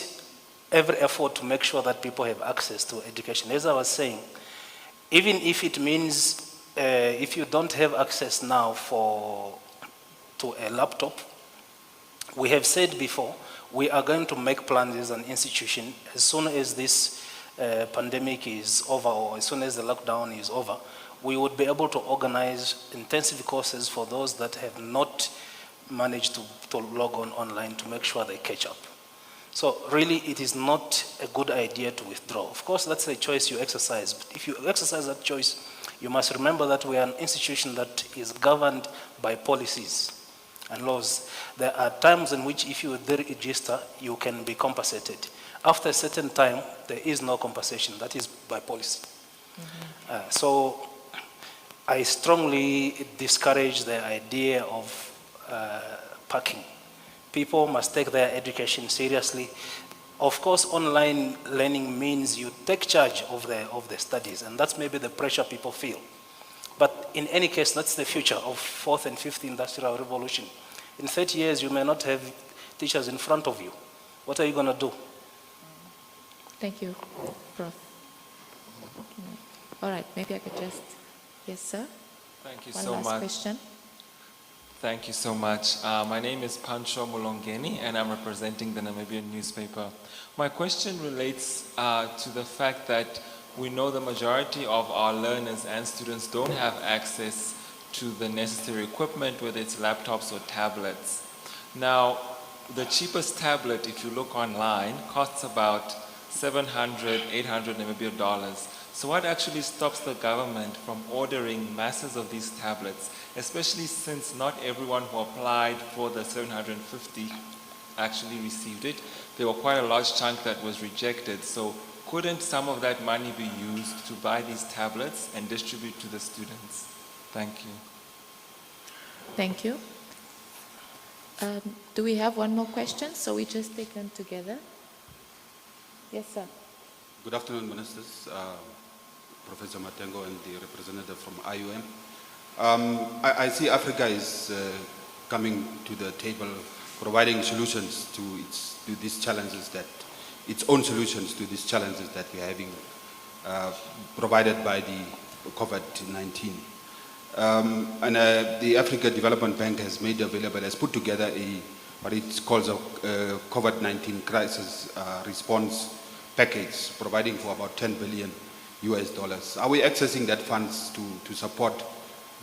every effort to make sure that people have access to education. As I was saying, even if it means if you don't have access now to a laptop, we have said before, we are going to make plans as an institution as soon as this pandemic is over, or as soon as the lockdown is over, we would be able to organize intensive courses for those that have not managed to log on online to make sure they catch up. So really, it is not a good idea to withdraw. Of course, that's a choice you exercise. But if you exercise that choice, you must remember that we are an institution that is governed by policies and laws. There are times in which if you deregister, you can be compensated. After a certain time, there is no compensation. That is by policy. Mm-hmm. So I strongly discourage the idea of parking. People must take their education seriously. Of course, online learning means you take charge of the studies, and that's maybe the pressure people feel. But in any case, that's the future of fourth and fifth industrial revolution. In 30 years, you may not have teachers in front of you. What are you going to do? Thank you, Prof. All right, maybe I could just, yes, sir? Thank you One so last much. question. Thank you so much. My name is Pancho Mulongeni, and I'm representing the Namibian newspaper. My question relates to the fact that we know the majority of our learners and students don't have access to the necessary equipment, whether it's laptops or tablets. Now, the cheapest tablet, if you look online, costs about 700, 800 Namibian dollars. So what actually stops the government from ordering masses of these tablets, especially since not everyone who applied for the 750 actually received it? There were quite a large chunk that was rejected. So couldn't some of that money be used to buy these tablets and distribute to the students? Thank you. Thank you. Do we have one more question? So we just take them together. Yes, sir. Good afternoon, Ministers, Professor Matengo and the representative from IUM. I see Africa is coming to the table, providing solutions to these challenges its own solutions to these challenges that we're having, provided by the COVID-19. The Africa Development Bank has made available, has put together what it calls a COVID-19 crisis response package, providing for about $10 billion US. Are we accessing that funds to support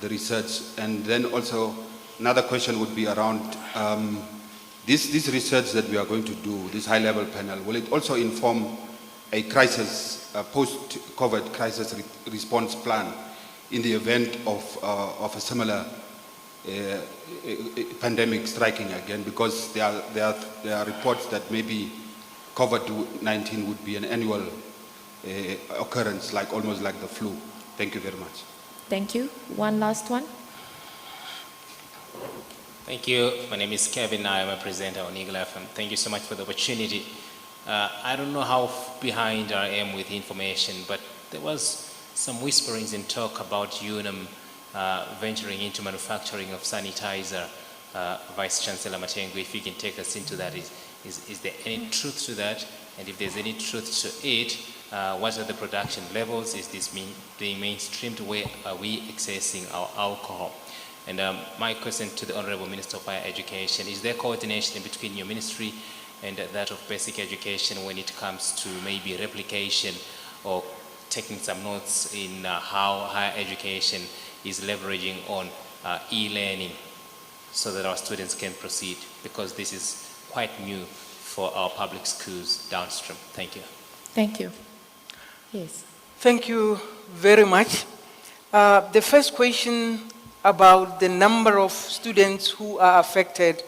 the research? And then also another question would be around this research that we are going to do, this high-level panel, will it also inform a crisis, a post-COVID crisis response plan in the event of a similar pandemic striking again? Because there are reports that maybe COVID-19 would be an annual occurrence, almost like the flu. Thank you very much. Thank you. One last one. Thank you. My name is Kevin. I am a presenter on Eagle FM. Thank you so much for the opportunity. I don't know how behind I am with information, but there was some whisperings and talk about UNAM venturing into manufacturing of sanitizer. Vice Chancellor Matengo, if you can take us into that, is there any truth to that? And if there's any truth to it, what are the production levels? Is this being mainstreamed? Where are we accessing our alcohol? And my question to the Honorable Minister of Higher Education, is there coordination between your ministry and that of basic education when it comes to maybe replication or taking some notes in how higher education is leveraging on e-learning so that our students can proceed? Because this is quite new for our public schools downstream. Thank you. Thank you. Yes. Thank you very much. The first question about the number of students who are affected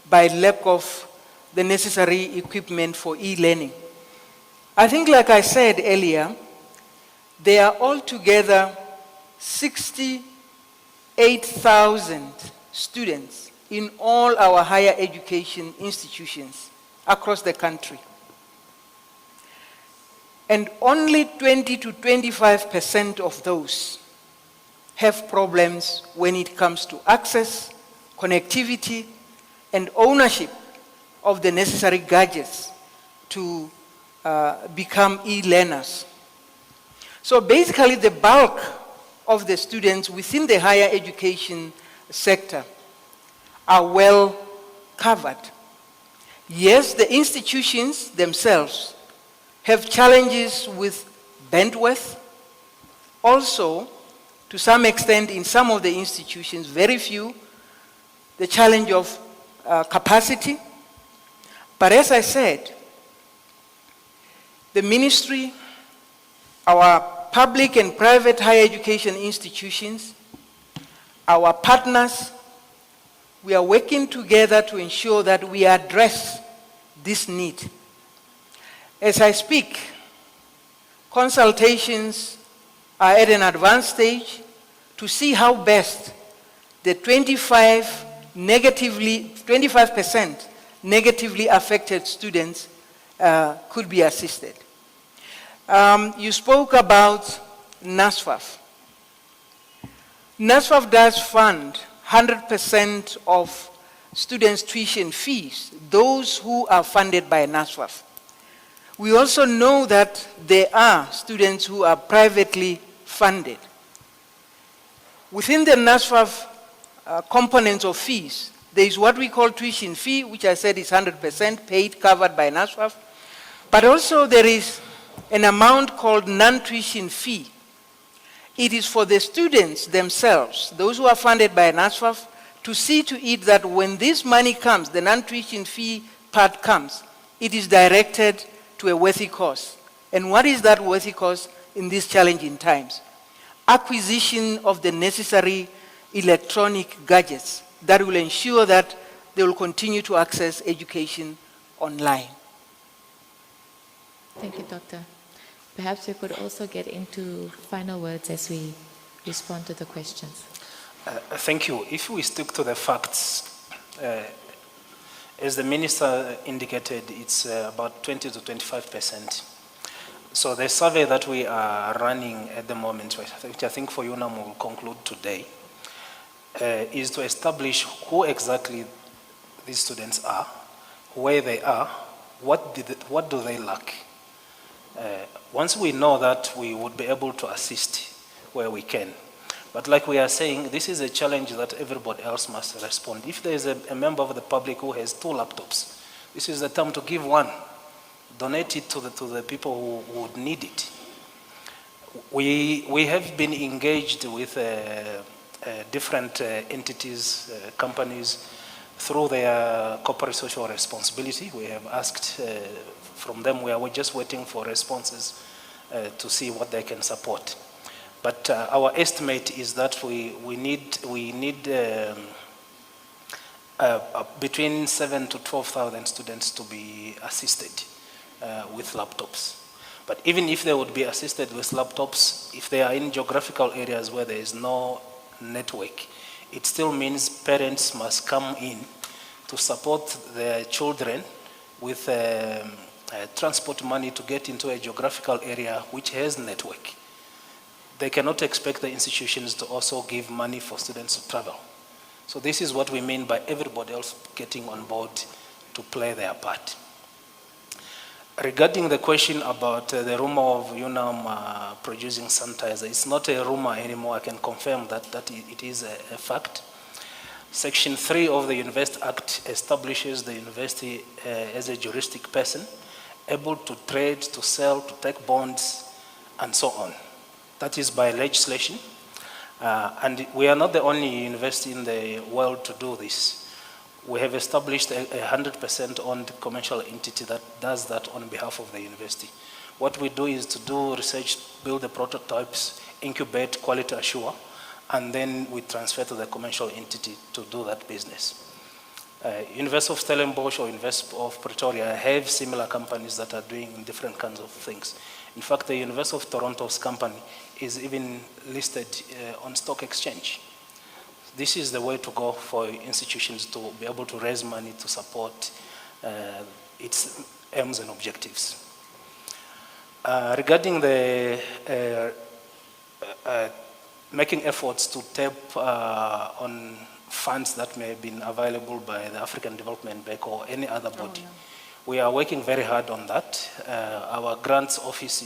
by lack of the necessary equipment for e-learning. I think, like I said earlier, there are altogether 68,000 students in all our higher education institutions across the country. And only 20 to 25% of those have problems when it comes to access, connectivity, and ownership of the necessary gadgets to become e-learners. So basically, the bulk of the students within the higher education sector are well covered. Yes, the institutions themselves have challenges with bandwidth. Also, to some extent, in some of the institutions, very few, the challenge of capacity. But as I said, the ministry, our public and private higher education institutions, our partners, we are working together to ensure that we address this need. As I speak, consultations are at an advanced stage to see how best the 25% negatively affected students could be assisted. You spoke about NSFAF. NSFAF does fund 100% of students' tuition fees, those who are funded by NSFAF. We also know that there are students who are privately funded. Within the NASFAF components of fees, there is what we call tuition fee, which I said is 100% paid, covered by NASFAF. But also there is an amount called non-tuition fee. It is for the students themselves, those who are funded by NASFAF, to see to it that when this money comes, the non-tuition fee part comes, it is directed to a worthy cause. And what is that worthy cause in these challenging times? Acquisition of the necessary electronic gadgets that will ensure that they will continue to access education online. Thank you, Doctor. Perhaps we could also get into final words as we respond to the questions. Thank you. If we stick to the facts, as the Minister indicated, it's about 20 to 25%. So the survey that we are running at the moment, which I think for UNAM will conclude today, is to establish who exactly these students are, where they are, what do they lack. Once we know that, we would be able to assist where we can. But like we are saying, this is a challenge that everybody else must respond. If there is a member of the public who has 2 laptops, this is the time to give one. Donate it to the people who would need it. We have been engaged with different entities, companies, through their corporate social responsibility. We have asked from them, we are just waiting for responses to see what they can support. But our estimate is that we need between 7,000 to 12,000 students to be assisted with laptops. But even if they would be assisted with laptops, if they are in geographical areas where there is no network, it still means parents must come in to support their children with transport money to get into a geographical area which has network. They cannot expect the institutions to also give money for students to travel. So this is what we mean by everybody else getting on board to play their part. Regarding the question about the rumor of UNAM producing sanitizer, it's not a rumor anymore. I can confirm that it is a fact. Section 3 of the University Act establishes the university as a juristic person, able to trade, to sell, to take bonds, and so on. That is by legislation. And we are not the only university in the world to do this. We have established a 100% owned commercial entity that does that on behalf of the university. What we do is to do research, build the prototypes, incubate, quality assure, and then we transfer to the commercial entity to do that business. University of Stellenbosch or University of Pretoria have similar companies that are doing different kinds of things. In fact, the University of Toronto's company is even listed on stock exchange. This is the way to go for institutions to be able to raise money to support its aims and objectives. Regarding the making efforts to tap on funds that may have been available by the African Development Bank or any other body, we are working very hard on that. Our grants office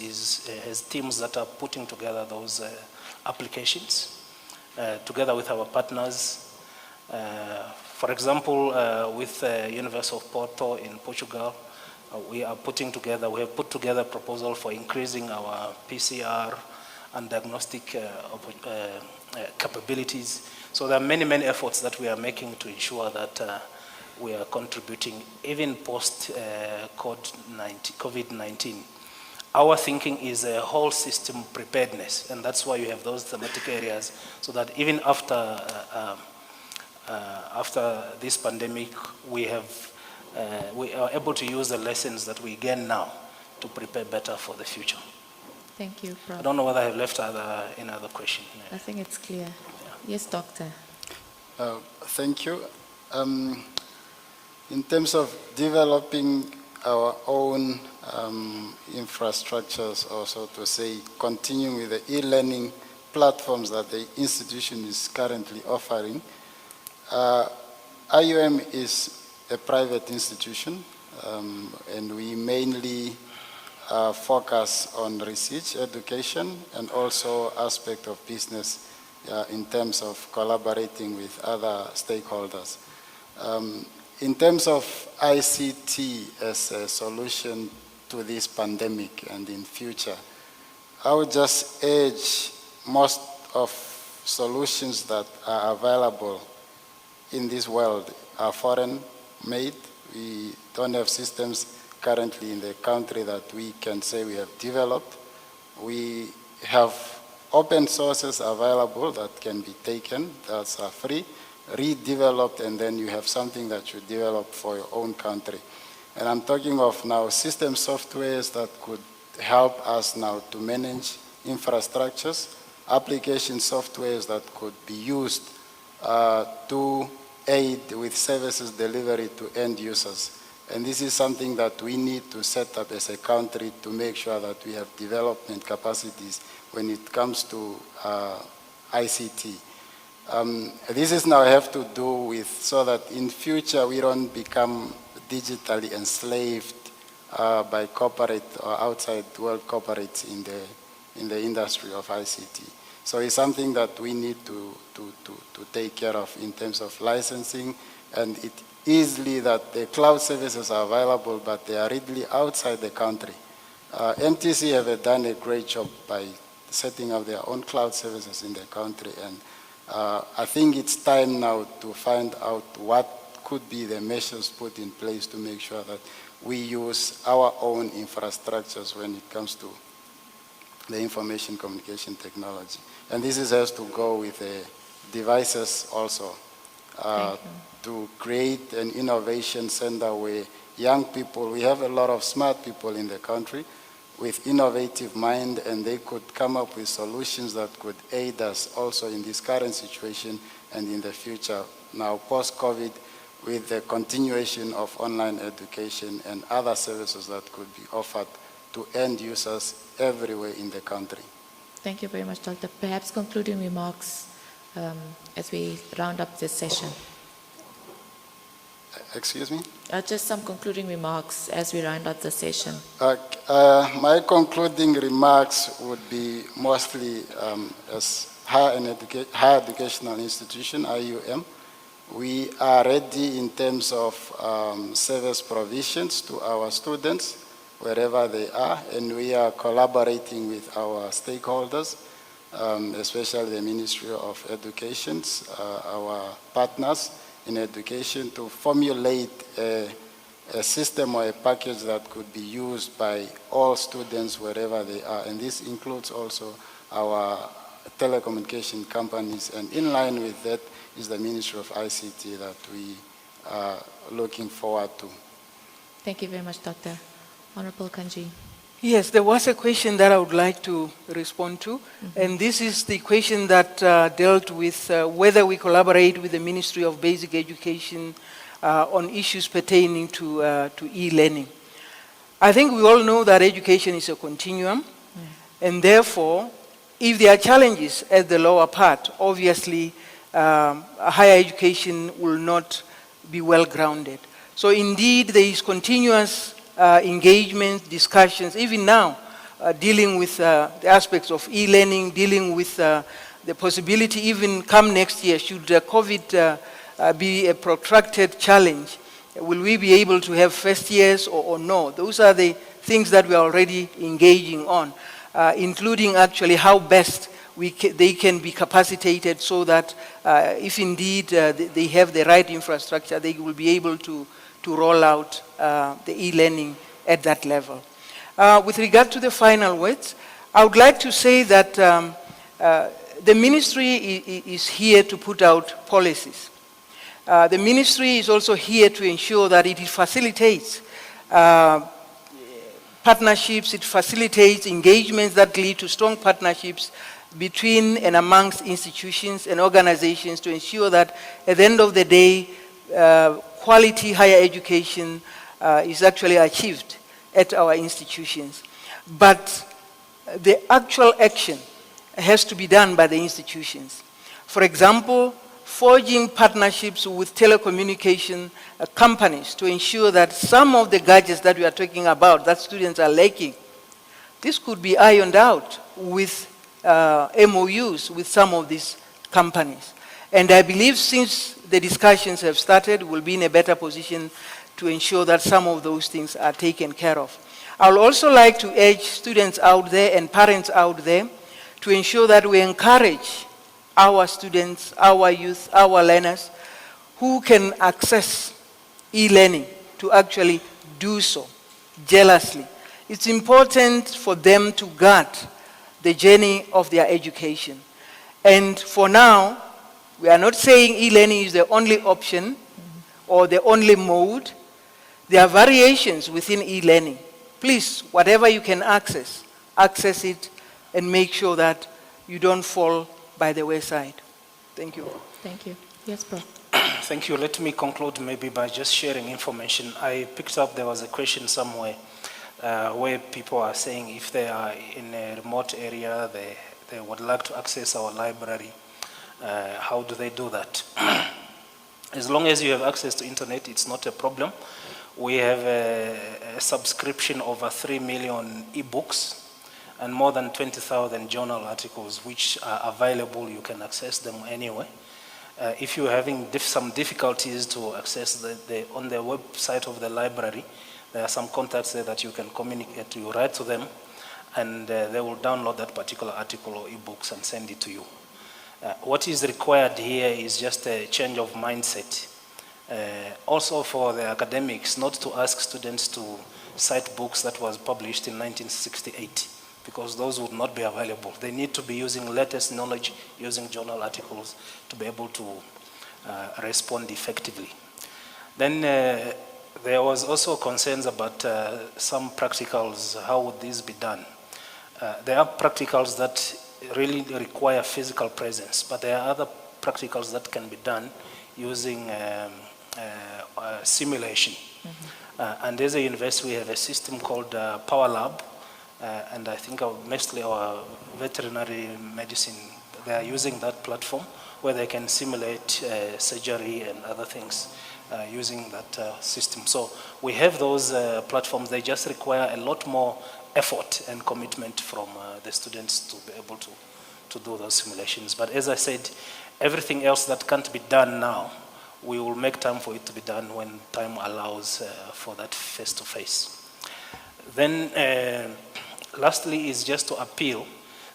has teams that are putting together those applications together with our partners. For example, with University of Porto in Portugal, we have put together a proposal for increasing our PCR and diagnostic capabilities. So there are many, many efforts that we are making to ensure that we are contributing even post COVID-19. Our thinking is a whole system preparedness, and that's why you have those thematic areas, so that even after this pandemic, we are able to use the lessons that we gain now to prepare better for the future. Thank you, Prof. I don't know whether I have left any other question. I think it's clear. Yes, Doctor. Thank you. In terms of developing our own infrastructures, or so to say, continuing with the e-learning platforms that the institution is currently offering, IUM is a private institution, and we mainly focus on research, education, and also aspect of business in terms of collaborating with other stakeholders. In terms of ICT as a solution to this pandemic and in future, I would just urge most of solutions that are available in this world are foreign made. We don't have systems currently in the country that we can say we have developed. We have open sources available that can be taken, that's free, redeveloped, and then you have something that you develop for your own country. And I'm talking of now system softwares that could help us now to manage infrastructures, application softwares that could be used to aid with services delivery to end users. And this is something that we need to set up as a country to make sure that we have development capacities when it comes to ICT. This is now have to do with so that in future we don't become digitally enslaved by corporate or outside world corporates in the industry of ICT. So it's something that we need to take care of in terms of licensing, and it easily that the cloud services are available, but they are really outside the country. MTC have done a great job by setting up their own cloud services in the country, and I think it's time now to find out what could be the measures put in place to make sure that we use our own infrastructures when it comes to the information communication technology. And this has to go with the devices also, to create an innovation center where young people, we have a lot of smart people in the country with innovative mind, and they could come up with solutions that could aid us also in this current situation and in the future, now post-COVID, with the continuation of online education and other services that could be offered to end users everywhere in the country. Thank you very much, Doctor. Perhaps concluding remarks as we round up this session. Excuse me? Just some concluding remarks as we round up the session. My concluding remarks would be mostly as higher educational institution, IUM. We are ready in terms of service provisions to our students wherever they are, and we are collaborating with our stakeholders, especially the Ministry of Education, our partners in education, to formulate a system or a package that could be used by all students wherever they are. And this includes also our telecommunication companies. And in line with that is the Ministry of ICT that we are looking forward to. Thank you very much, Doctor. Honorable Kanji. Yes, there was a question that I would like to respond to, and this is the question that dealt with whether we collaborate with the Ministry of Basic Education on issues pertaining to e-learning. I think we all know that education is a continuum, and therefore, if there are challenges at the lower part, obviously higher education will not be well grounded. So indeed, there is continuous engagement, discussions, even now, dealing with the aspects of e-learning, dealing with the possibility even come next year, should COVID be a protracted challenge, will we be able to have first years or no? Those are the things that we are already engaging on, including actually how best they can be capacitated so that if indeed they have the right infrastructure, they will be able to roll out the e-learning at that level. With regard to the final words, I would like to say that the ministry is here to put out policies. The ministry is also here to ensure that it facilitates partnerships, it facilitates engagements that lead to strong partnerships between and amongst institutions and organizations to ensure that at the end of the day, quality higher education is actually achieved at our institutions. But the actual action has to be done by the institutions. For example, forging partnerships with telecommunication companies to ensure that some of the gadgets that we are talking about that students are lacking this could be ironed out with MOUs with some of these companies. And I believe since the discussions have started, we'll be in a better position to ensure that some of those things are taken care of. I'll also like to urge students out there and parents out there to ensure that we encourage our students, our youth, our learners who can access e-learning to actually do so jealously. It's important for them to guard the journey of their education. And for now, we are not saying e-learning is the only option or the only mode. There are variations within e-learning. Please, whatever you can access, access it and make sure that you don't fall by the wayside. Thank you. Thank you. Yes, Prof. Thank you. Let me conclude maybe by just sharing information. I picked up there was a question somewhere where people are saying if they are in a remote area, they would like to access our library. How do they do that? As long as you have access to internet, it's not a problem. We have a subscription over 3 million e-books and more than 20,000 journal articles which are available. You can access them anyway. If you're having some difficulties to access on the website of the library, there are some contacts there that you can communicate. You write to them and they will download that particular article or e-books and send it to you. What is required here is just a change of mindset. Also for the academics, not to ask students to cite books that was published in 1968, because those would not be available. They need to be using latest knowledge, using journal articles to be able to respond effectively. Then there was also concerns about some practicals, how would this be done? There are practicals that really require physical presence, but there are other practicals that can be done using simulation. And as a university, we have a system called Power Lab, and I think mostly our veterinary medicine, they are using that platform where they can simulate surgery and other things using that system. So we have those platforms. They just require a lot more effort and commitment from the students to be able to do those simulations. But as I said, everything else that can't be done now, we will make time for it to be done when time allows for that face-to-face. Then lastly is just to appeal.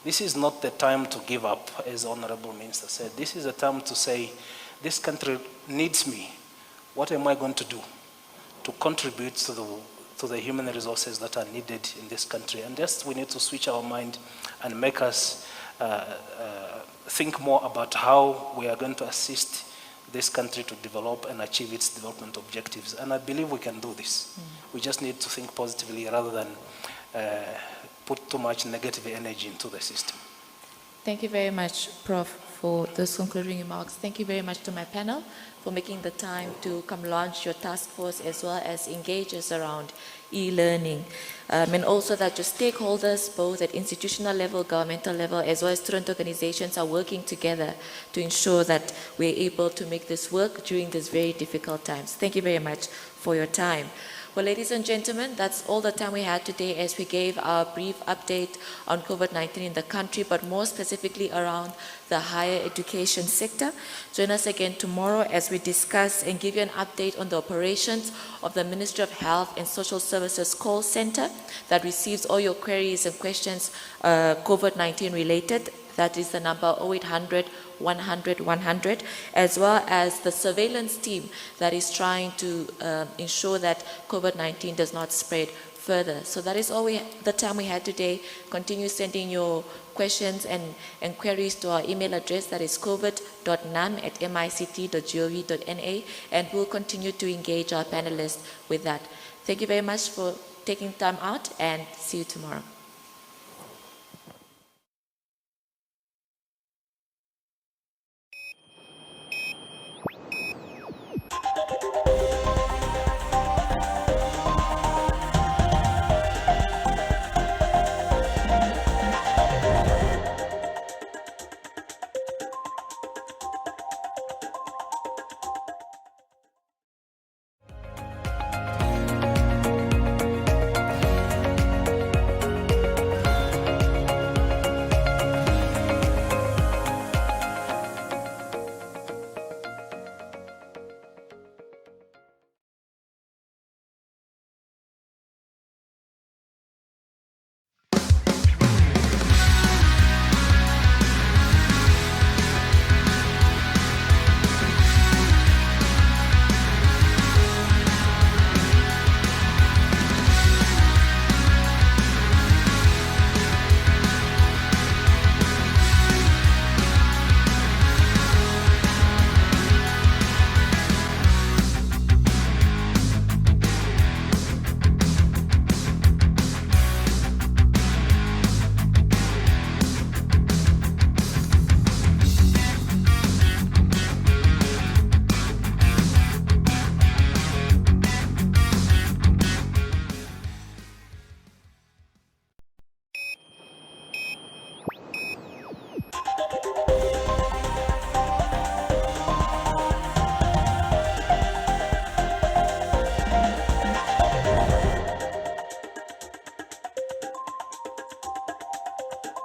This is not the time to give up, as Honorable Minister said. This is a time to say, this country needs me. What am I going to do to contribute to the human resources that are needed in this country? And just we need to switch our mind and make us think more about how we are going to assist this country to develop and achieve its development objectives. And I believe we can do this. We just need to think positively rather than put too much negative energy into the system. Thank you very much, Prof, for those concluding remarks. Thank you very much to my panel for making the time to come launch your task force as well as engage us around e-learning. And also that your stakeholders, both at institutional level, governmental level, as well as student organizations are working together to ensure that we're able to make this work during these very difficult times. Thank you very much for your time. Well, ladies and gentlemen, that's all the time we had today as we gave our brief update on COVID-19 in the country, but more specifically around the higher education sector. Join us again tomorrow as we discuss and give you an update on the operations of the Ministry of Health and Social Services call center that receives all your queries and questions COVID-19 related. That is the number 0800 100 100, as well as the surveillance team that is trying to ensure that COVID-19 does not spread further. So that is all the time we had today. Continue sending your questions and queries to our email address, that is covid.nam@mict.gov.na, and we'll continue to engage our panelists with that. Thank you very much for taking time out, and see you tomorrow.